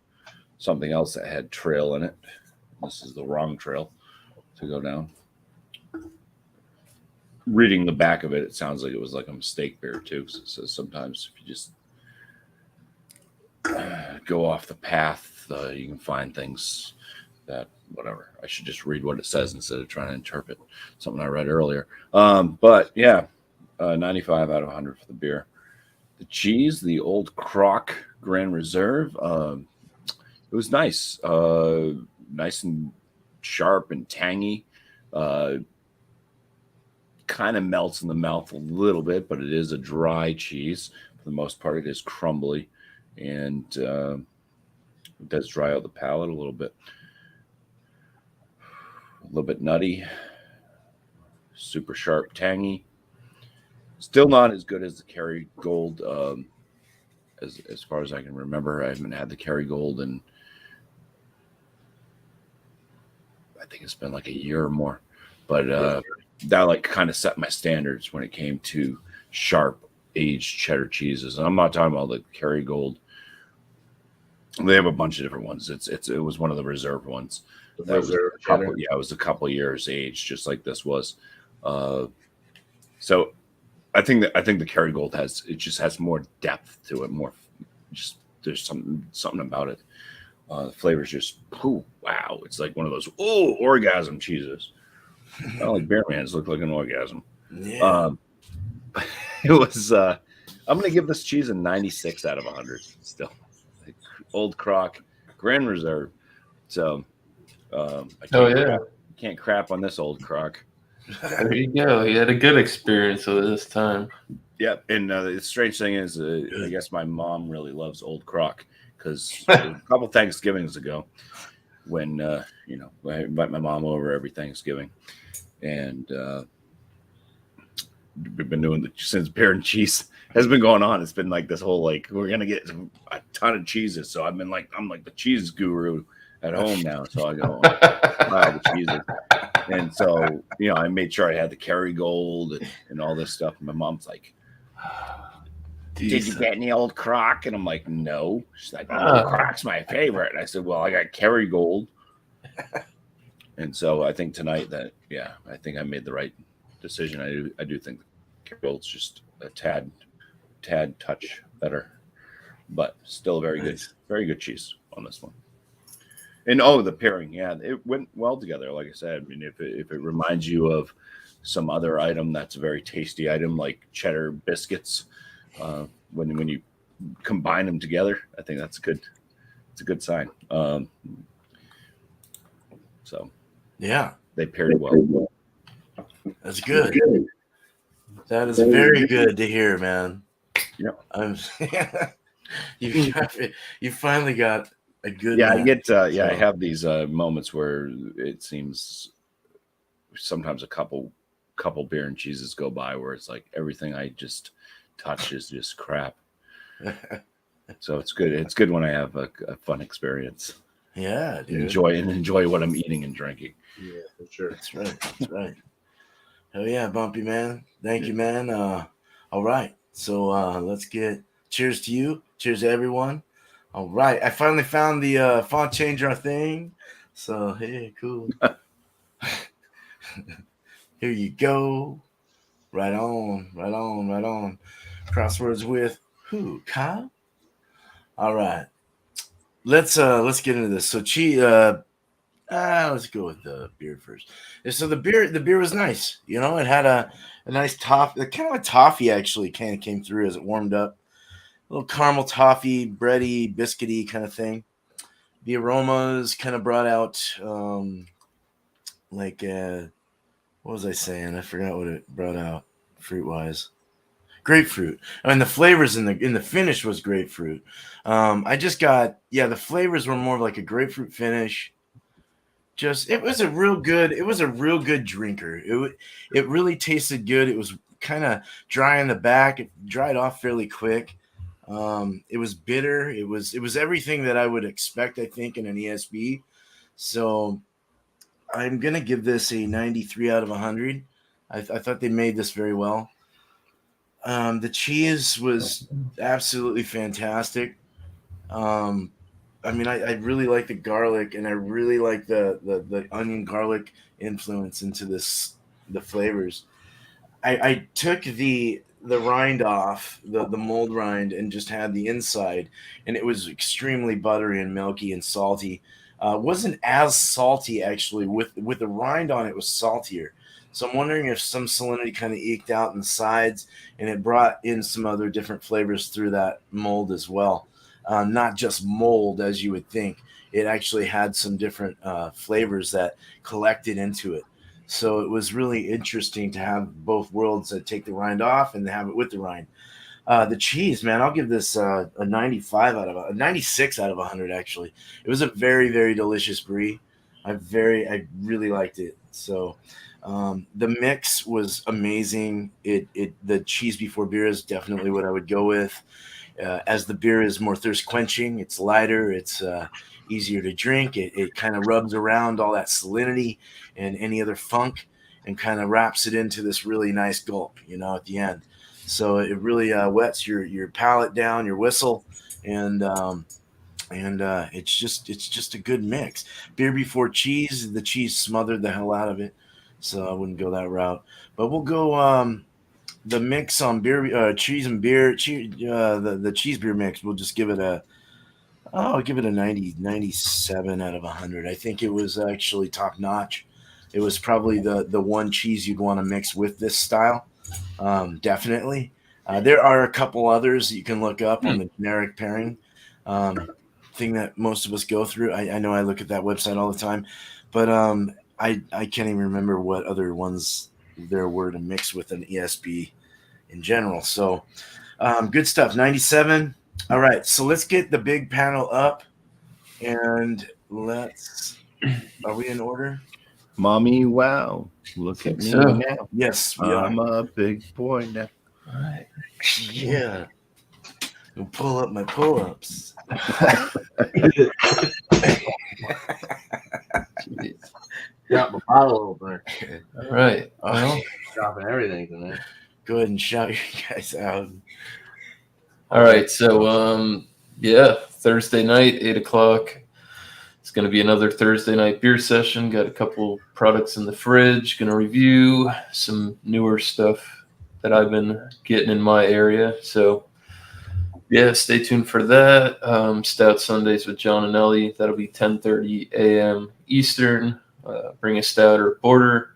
something else that had trail in it. This is the wrong trail to go down. Reading the back of it, it sounds like it was like a mistake beer too. So sometimes if you just go off the path, you can find things that whatever. I should just read what it says instead of trying to interpret something I read earlier. But yeah, 95 out of 100 for the beer. The cheese, the Old Croc Grand Reserve. It was nice, nice and sharp and tangy. Kind of melts in the mouth a little bit, but it is a dry cheese. For the most part, it is crumbly, and it does dry out the palate a little bit. A little bit nutty, super sharp, tangy. Still not as good as the Kerrygold, as far as I can remember. I haven't had the Kerrygold in, I think it's been like a year or more. But that like kind of set my standards when it came to sharp aged cheddar cheeses. And I'm not talking about the Kerrygold. They have a bunch of different ones. It was one of the reserve ones. It was a couple years aged, just like this was. So I think the Kerrygold just has more depth to it. More, just there's something about it. The flavor's just wow! It's like one of those orgasm cheeses. Not like Bear Man's look like an orgasm. Yeah. It was. I'm gonna give this cheese a 96 out of 100. Still, like Old Croc Grand Reserve. So, can't crap on this Old Croc. There you go. You had a good experience with it this time. Yeah, and the strange thing is, I guess my mom really loves Old Croc because a couple Thanksgivings ago, when I invite my mom over every Thanksgiving, and we've been doing since beer and cheese has been going on. It's been like this whole like we're gonna get a ton of cheeses. So I'm like the cheese guru at home now. So I go buy the cheeses. And so, I made sure I had the Kerrygold and all this stuff. And my mom's like, "Did you get any Old Croc?" And I'm like, "No." She's like, "Old Croc's my favorite." And I said, "Well, I got Kerrygold." And so I think tonight that yeah, I think I made the right decision. I do think Carol's just a tad touch better, but still very Nice. good cheese on this one. And the pairing, yeah, it went well together. Like I said, I mean, if it reminds you of some other item that's a very tasty item like cheddar biscuits, when you combine them together, I think that's good. It's a good sign. So Yeah, they paired well. that's good. That is very good to hear, man. Yep. You finally got a good. Yeah, I match, get. I so. have these moments where it seems sometimes a couple beer and cheeses go by where it's like everything I just touch is just crap. So it's good. It's good when I have a fun experience. Yeah, dude. Enjoy what I'm eating and drinking. Yeah, for sure. That's right. That's right. Hell yeah, Bumpy, man. Thank you, man. All right. So let's get cheers to you. Cheers to everyone. All right. I finally found the font changer thing. So hey, cool. Here you go. Right on, right on, right on. Crosswords with who? Kyle? All right. Let's get into this. So let's go with the beer first. So the beer was nice. You know, it had a nice toffee, kind of a toffee actually kind of came through as it warmed up. A little caramel toffee, bready, biscuity kind of thing. The aromas kind of brought out like what was I saying? I forgot what it brought out fruit wise. Grapefruit. I mean, the flavors in the finish was grapefruit. I just got the flavors were more of like a grapefruit finish. It was a real good drinker. It really tasted good. It was kind of dry in the back. It dried off fairly quick. It was bitter. It was everything that I would expect, I think, in an ESB. So I'm gonna give this a 93 out of 100. I thought they made this very well. The cheese was absolutely fantastic. I mean, I really like the garlic, and I really like the onion garlic influence into the flavors. I took the rind off, the mold rind, and just had the inside, and it was extremely buttery and milky and salty. Wasn't as salty actually with the rind on it was saltier. So I'm wondering if some salinity kind of eked out in the sides, and it brought in some other different flavors through that mold as well. Not just mold as you would think. It actually had some different flavors that collected into it. So it was really interesting to have both worlds that take the rind off and have it with the rind. The cheese, man, I'll give this a 96 out of 100. Actually, it was a very, very delicious brie. I really liked it. So the mix was amazing. The cheese before beer is definitely what I would go with. As the beer is more thirst quenching, it's lighter, it's easier to drink. It kind of rubs around all that salinity and any other funk and kind of wraps it into this really nice gulp, at the end. So it really wets your palate down, your whistle, and it's just a good mix. Beer before cheese, the cheese smothered the hell out of it, so I wouldn't go that route. But we'll go. The mix on beer, cheese and beer, the cheese beer mix, we'll just give it I'll give it a 97 out of 100. I think it was actually top notch. It was probably the one cheese you'd want to mix with this style. Definitely. There are a couple others that you can look up on the generic pairing thing that most of us go through. I know I look at that website all the time, but I can't even remember what other ones there were to mix with an ESB in general. So good stuff. 97. All right, so let's get the big panel up and are we in order? Mommy, wow, look at me so. now. Yes, we are. I'm a big boy now. All right. Yeah. I'll pull up my pull-ups. Got my bottle opener. All right. Well, Dropping everything tonight. Go ahead and shout you guys out. all right. So, Thursday night, 8:00. It's going to be another Thursday night beer session. Got a couple products in the fridge. Going to review some newer stuff that I've been getting in my area. So, yeah, stay tuned for that. Stout Sundays with John and Ellie. That'll be 10:30 a.m. Eastern. Bring a stout or a porter.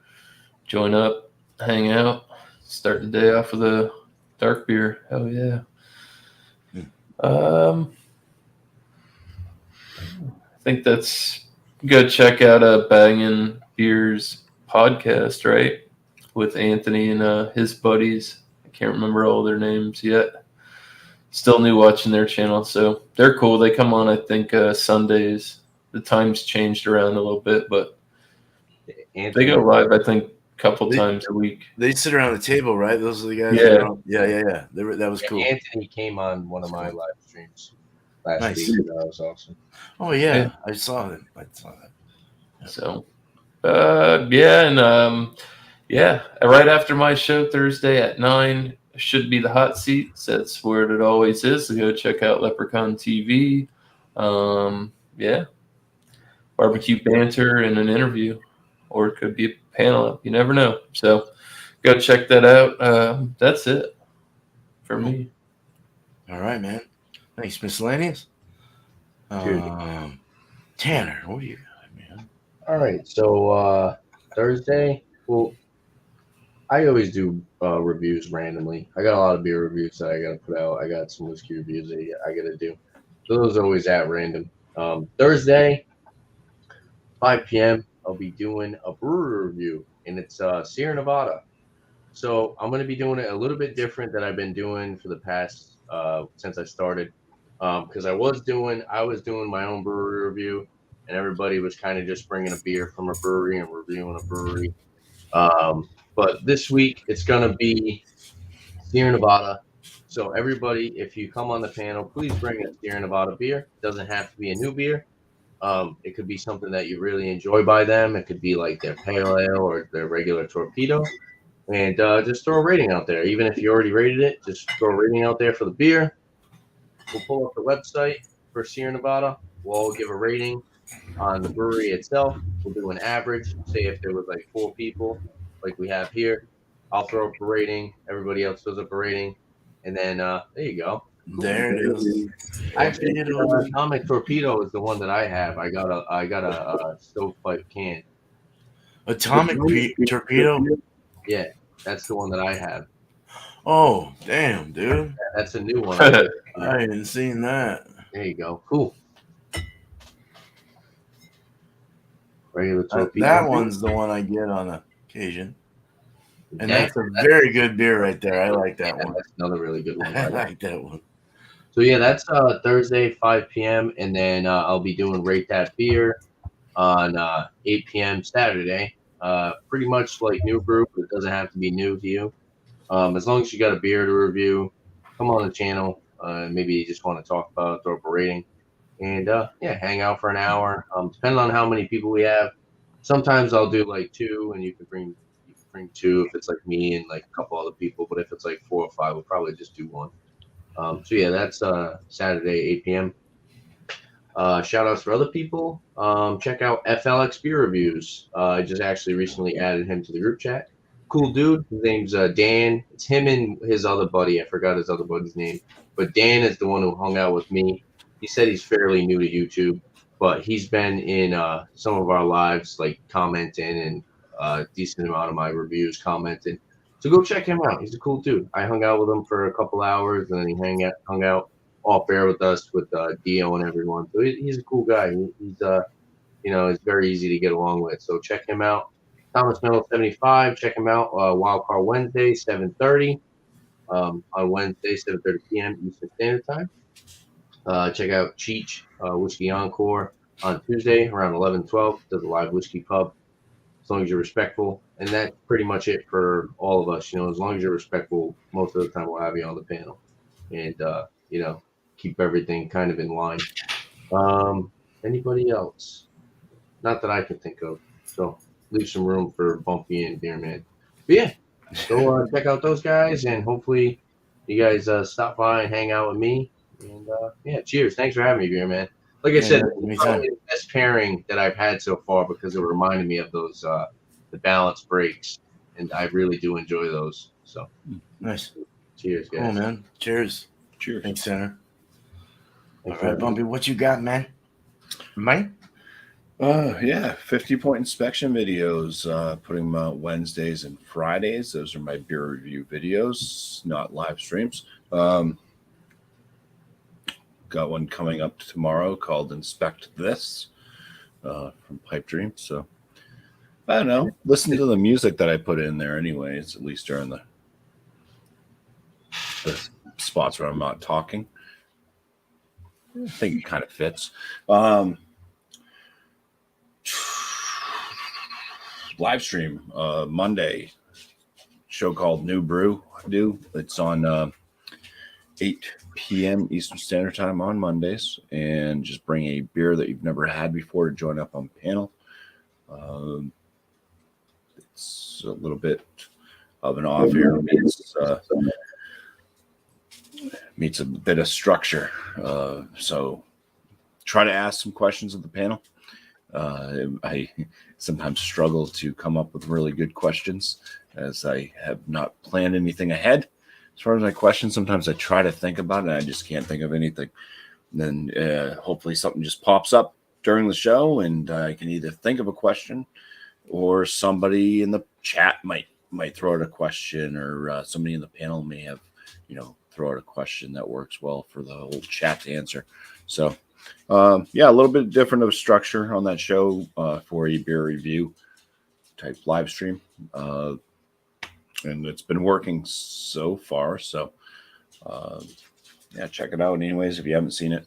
Join up, hang out, start the day off with a dark beer. Hell yeah. I think that's go check out Bangin' Beers podcast, right? With Anthony and his buddies. I can't remember all their names yet. Still new watching their channel, so they're cool. They come on, I think, Sundays. The time's changed around a little bit, but Anthony, they go live, I think, a couple times a week. They sit around the table, right? Those are the guys. Yeah. Yeah. That was cool. Anthony came on one of my live streams last Nice. week. That was awesome. Oh yeah. I saw that. So, right after my show Thursday at 9 should be the hot seats. That's where it always is. So go check out Leprechaun TV. Barbecue banter and an interview, or it could be a panel. You never know. So go check that out. That's it for me. All right, man. Thanks, Miscellaneous. Tanner, what do you got, man? All right, so Thursday, well, I always do reviews randomly. I got a lot of beer reviews that I got to put out. I got some whiskey reviews that I got to do. So those are always at random. Thursday, 5 p.m., I'll be doing a brewery review, and it's Sierra Nevada. So I'm going to be doing it a little bit different than I've been doing for the past since I started, because I was doing my own brewery review, and everybody was kind of just bringing a beer from a brewery and reviewing a brewery. But this week it's going to be Sierra Nevada. So everybody, if you come on the panel, please bring a Sierra Nevada beer. It doesn't have to be a new beer. It could be something that you really enjoy by them. It could be like their pale ale or their regular torpedo. And just throw a rating out there. Even if you already rated it, just throw a rating out there for the beer. We'll pull up the website for Sierra Nevada. We'll all give a rating on the brewery itself. We'll do an average. Say if there was like 4 people, like we have here, I'll throw up a rating. Everybody else throws up a rating. And then there you go. There it is. Actually, Atomic Torpedo is the one that I have. I got a stovepipe can. Atomic Torpedo? Yeah, that's the one that I have. Oh, damn, dude. That's a new one. I hadn't seen that. There you go. Cool. Regular torpedo. That one's the one I get on occasion. And that's a very good beer right there. I like that one. That's another really good one. I like that one. So, yeah, that's Thursday, 5 p.m. And then I'll be doing Rate That Beer on 8 p.m. Saturday. Pretty much like New Brew, but it doesn't have to be new to you. As long as you got a beer to review, come on the channel. Maybe you just want to talk about it, throw up a rating. And, hang out for an hour. Depending on how many people we have. Sometimes I'll do like 2, and you can bring 2 if it's like me and like a couple other people. But if it's like 4 or 5, we'll probably just do 1. So yeah, that's Saturday, 8 p.m. Shout outs for other people. Check out FLX Beer Reviews. I just actually recently added him to the group chat. Cool dude. His name's Dan. It's him and his other buddy. I forgot his other buddy's name. But Dan is the one who hung out with me. He said he's fairly new to YouTube, but he's been in some of our lives, like commenting and a decent amount of my reviews commenting. So go check him out. He's a cool dude. I hung out with him for a couple hours, and then he hung out off air with us with Dio and everyone. So he's a cool guy. He's he's very easy to get along with. So check him out. Thomas Middle 75. Check him out. Wildcard Wednesday 7:30 on Wednesday 7:30 p.m. Eastern Standard Time. Check out Cheech Whiskey Encore on Tuesday around 11:12. Does a live whiskey pub. As long as you're respectful. And that's pretty much it for all of us. As long as you're respectful, most of the time we'll have you on the panel. And, keep everything kind of in line. Anybody else? Not that I can think of. So leave some room for Bumpy and Beer Man. But yeah, go check out those guys. And hopefully you guys stop by and hang out with me. And, cheers. Thanks for having me, Beer Man. Like I Yeah, said, yeah, it's probably the best pairing that I've had so far because it reminded me of those the balance breaks, and I really do enjoy those. So Nice. cheers, guys. Cool, man. Cheers. Cheers. Thanks, Center. All Thanks right, for- Bumpy, what you got, man? Mine? Yeah, 50-point inspection videos. Putting them out Wednesdays and Fridays. Those are my beer review videos, not live streams. Got one coming up tomorrow called Inspect This from Pipe Dream. So I don't know. Listen to the music that I put in there, anyways. At least during the spots where I'm not talking. I think it kind of fits. Live stream Monday. Show called New Brew. It's on 8 p.m. Eastern Standard Time on Mondays, and just bring a beer that you've never had before to join up on panel. It's a little bit of an off here. Meets a bit of structure. So try to ask some questions of the panel. I sometimes struggle to come up with really good questions as I have not planned anything ahead. As far as my questions, sometimes I try to think about it and I just can't think of anything. And then hopefully something just pops up during the show and I can either think of a question or somebody in the chat might throw out a question, or somebody in the panel may have, throw out a question that works well for the whole chat to answer. So yeah, a little bit different of structure on that show for a beer review type live stream. And it's been working so far. So yeah, check it out. Anyways, if you haven't seen it,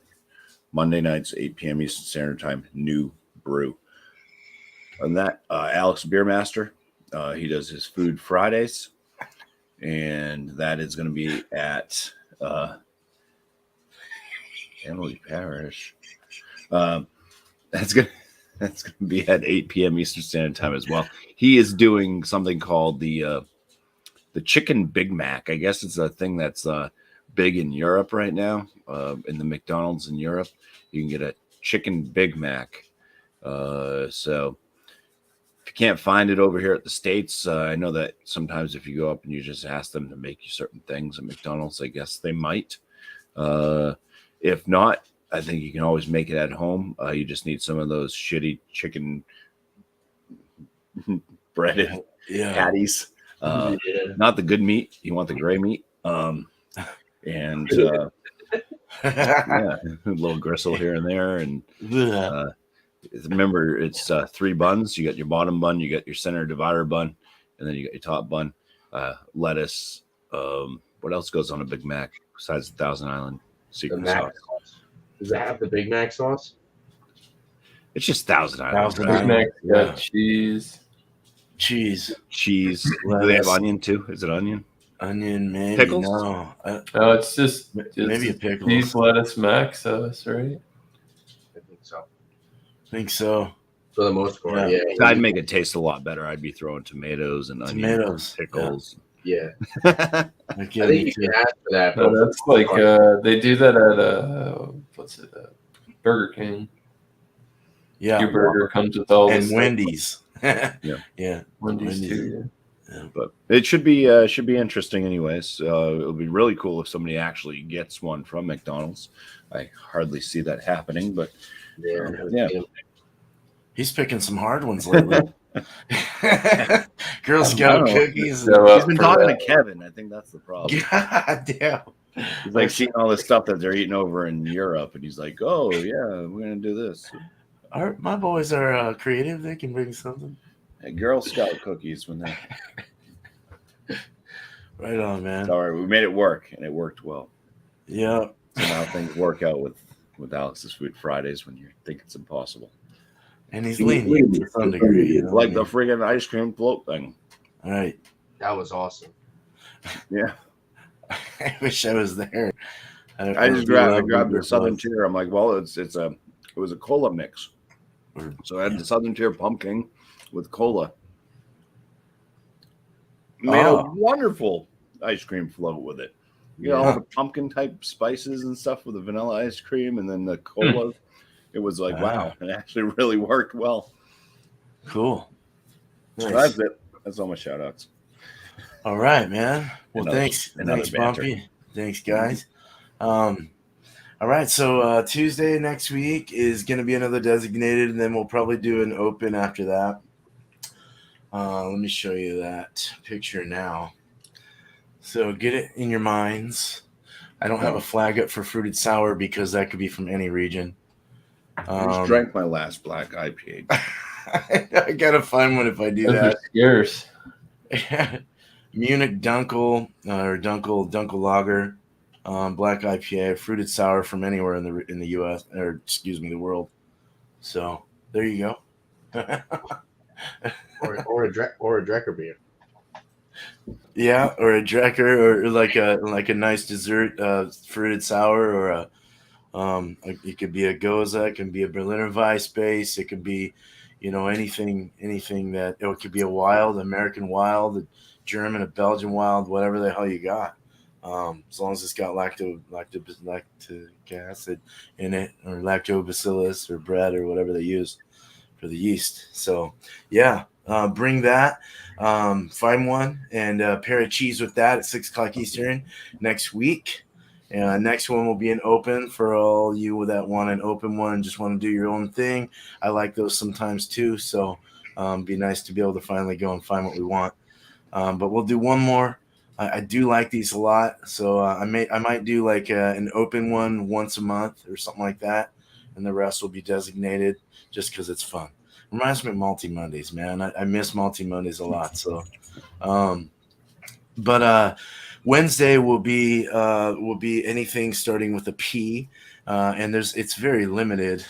Monday nights, 8 p.m. Eastern Standard Time, New Brew. And that, Alex Beermaster, he does his Food Fridays. And that is going to be at Emily Parish. That's going to be at 8 p.m. Eastern Standard Time as well. He is doing something called the Chicken Big Mac. I guess it's a thing that's big in Europe right now. In the McDonald's in Europe, you can get a Chicken Big Mac. So if you can't find it over here at the States, I know that sometimes if you go up and you just ask them to make you certain things at McDonald's, I guess they might. If not, I think you can always make it at home. You just need some of those shitty chicken breaded patties. Not the good meat. You want the gray meat. And yeah, a little gristle here and there. And remember, it's 3 buns. You got your bottom bun, you got your center divider bun, and then you got your top bun. Lettuce. What else goes on a Big Mac besides the Thousand Island secret sauce? Does that have the Big Mac sauce? It's just Thousand Island. Big Mac got cheese. Cheese. Do they have onion too? Is it onion? Onion, maybe. Pickles? No. No, it's just Maybe a pickle. cheese, lettuce, mac sauce, right? I think so. think so. For the most part, yeah. I'd make it taste a lot better. I'd be throwing tomatoes and onions, pickles. Yeah. Like, I think you can ask for that. No, but that's like they do that at Burger King. yeah. Your burger comes with all And this Wendy's. Yeah. Wendy's too. But it should be interesting anyways. It'll be really cool if somebody actually gets one from McDonald's. I hardly see that happening, but yeah. He's picking some hard ones lately. Girl Scout cookies. He's been talking to Kevin. I think that's the problem. God damn. He's like seeing all this stuff that they're eating over in Europe, and he's like, "Oh yeah, we're gonna do this." My boys are creative. They can bring something. Hey, Girl Scout cookies when they. Right on, man. All right, we made it work, and it worked well. Yeah. Somehow things work out with Alex's Food Fridays when you think it's impossible. And he's lenient to some degree. Like the friggin' ice cream float thing. All right. That was awesome. Yeah. I wish I was there. I just grabbed the Southern Tier. I'm like, well, it was a cola mix. So I had the Southern Tier pumpkin with cola. Made a wonderful ice cream float with it. You know, all the pumpkin type spices and stuff with the vanilla ice cream and then the cola. It was like, wow, it actually really worked well. Cool. So Nice. that's it. That's all my shout outs. All right, man. Well, Another- thanks. another Thanks, banter. Bumpy. Thanks, guys. All right, so Tuesday next week is going to be another designated, and then we'll probably do an open after that. Let me show you that picture now. So get it in your minds. I don't have a flag up for fruited sour because that could be from any region. I just drank my last black IPA. I gotta find one if I do Those that. are scarce. Munich Dunkel or Dunkel Lager, black IPA, fruited sour from anywhere in the U.S. or excuse me, the world. So there you go. or a Drecker beer. Yeah, or a Drecker, or like a nice dessert fruited sour, or it could be a Goza, it can be a Berliner Weiss base, it could be, anything that it could be a wild, American wild, a German, a Belgian wild, whatever the hell you got. As long as it's got lactic acid in it, or lactobacillus or bread or whatever they use for the yeast. So yeah, bring that, find one and a pair of cheese with that at 6:00 Eastern next week. Next one will be an open for all you that want an open one and just want to do your own thing. I like those sometimes too. So be nice to be able to finally go and find what we want. But we'll do one more. I do like these a lot. So I might do like an open one once a month or something like that. And the rest will be designated just because it's fun. Reminds me of Multi Mondays, man. I miss Multi Mondays a lot. So, but Wednesday will be anything starting with a P, and it's very limited.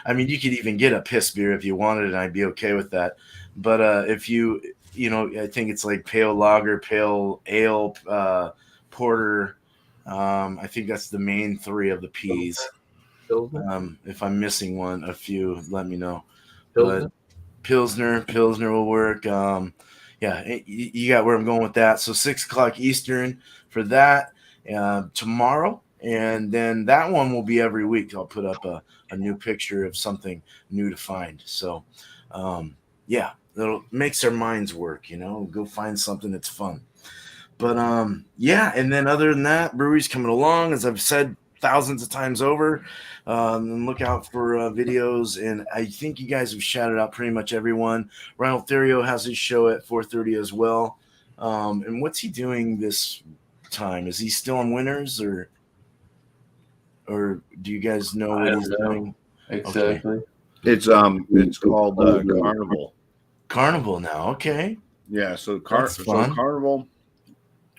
I mean, you could even get a piss beer if you wanted, and I'd be okay with that. But if I think it's like pale lager, pale ale, porter. I think that's the main three of the P's. If I'm missing one, a few, let me know. But Pilsner will work. Yeah, you got where I'm going with that. So 6:00 Eastern for that tomorrow, and then that one will be every week. I'll put up a new picture of something new to find. So yeah, it'll makes our minds work. Go find something that's fun. But yeah, and then other than that, brewery's coming along, as I've said thousands of times over. And look out for videos, and I think you guys have shouted out pretty much everyone. Ronald Therio has his show at 4:30 as well. And what's he doing this time? Is he still on Winners, or do you guys know what he's doing? Exactly. Okay. It's called Carnival. Carnival now. Okay. Yeah, so That's fun. So Carnival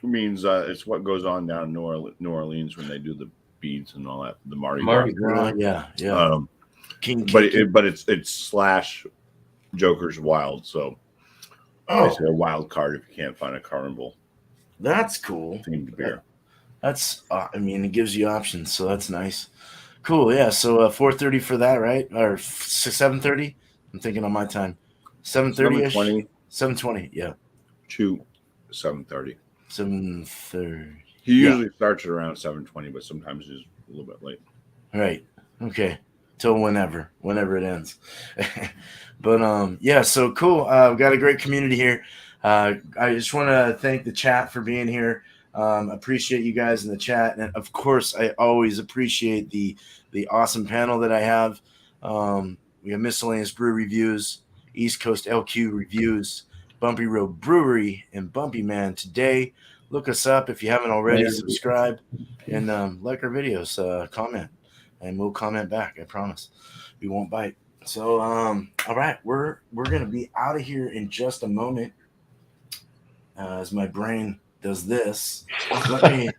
means it's what goes on down in New Orleans when they do the beads and all that, the Mardi Gras. Yeah. But it's slash Joker's Wild, so obviously a wild card if you can't find a Carnival. That's cool. Themed beer. That's it gives you options, so that's nice. Cool, yeah. So 4:30 for that, right? Or 7:30? I'm thinking on my time. 7:30-ish? 7:20, yeah. To 7:30. 7:30. He usually starts at around 7:20, but sometimes he's a little bit late. Right. Okay. Till whenever it ends. But yeah, so cool. We've got a great community here. I just want to thank the chat for being here. Appreciate you guys in the chat, and of course, I always appreciate the awesome panel that I have. We have Miscellaneous Brew Reviews, East Coast LQ Reviews, Bumpy Road Brewery, and Bumpy Man. Today, look us up if you haven't already. Subscribe and like our videos. Comment, and we'll comment back. I promise, we won't bite. So, all right, we're gonna be out of here in just a moment. As my brain does this, let me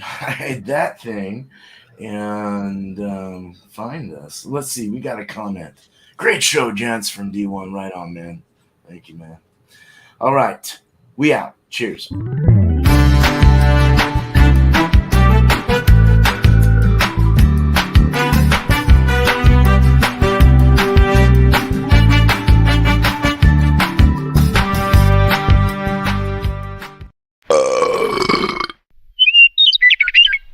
hide that thing and find this. Let's see. We got a comment. Great show, gents, from D1. Right on, man. Thank you, man. All right. We out. Cheers.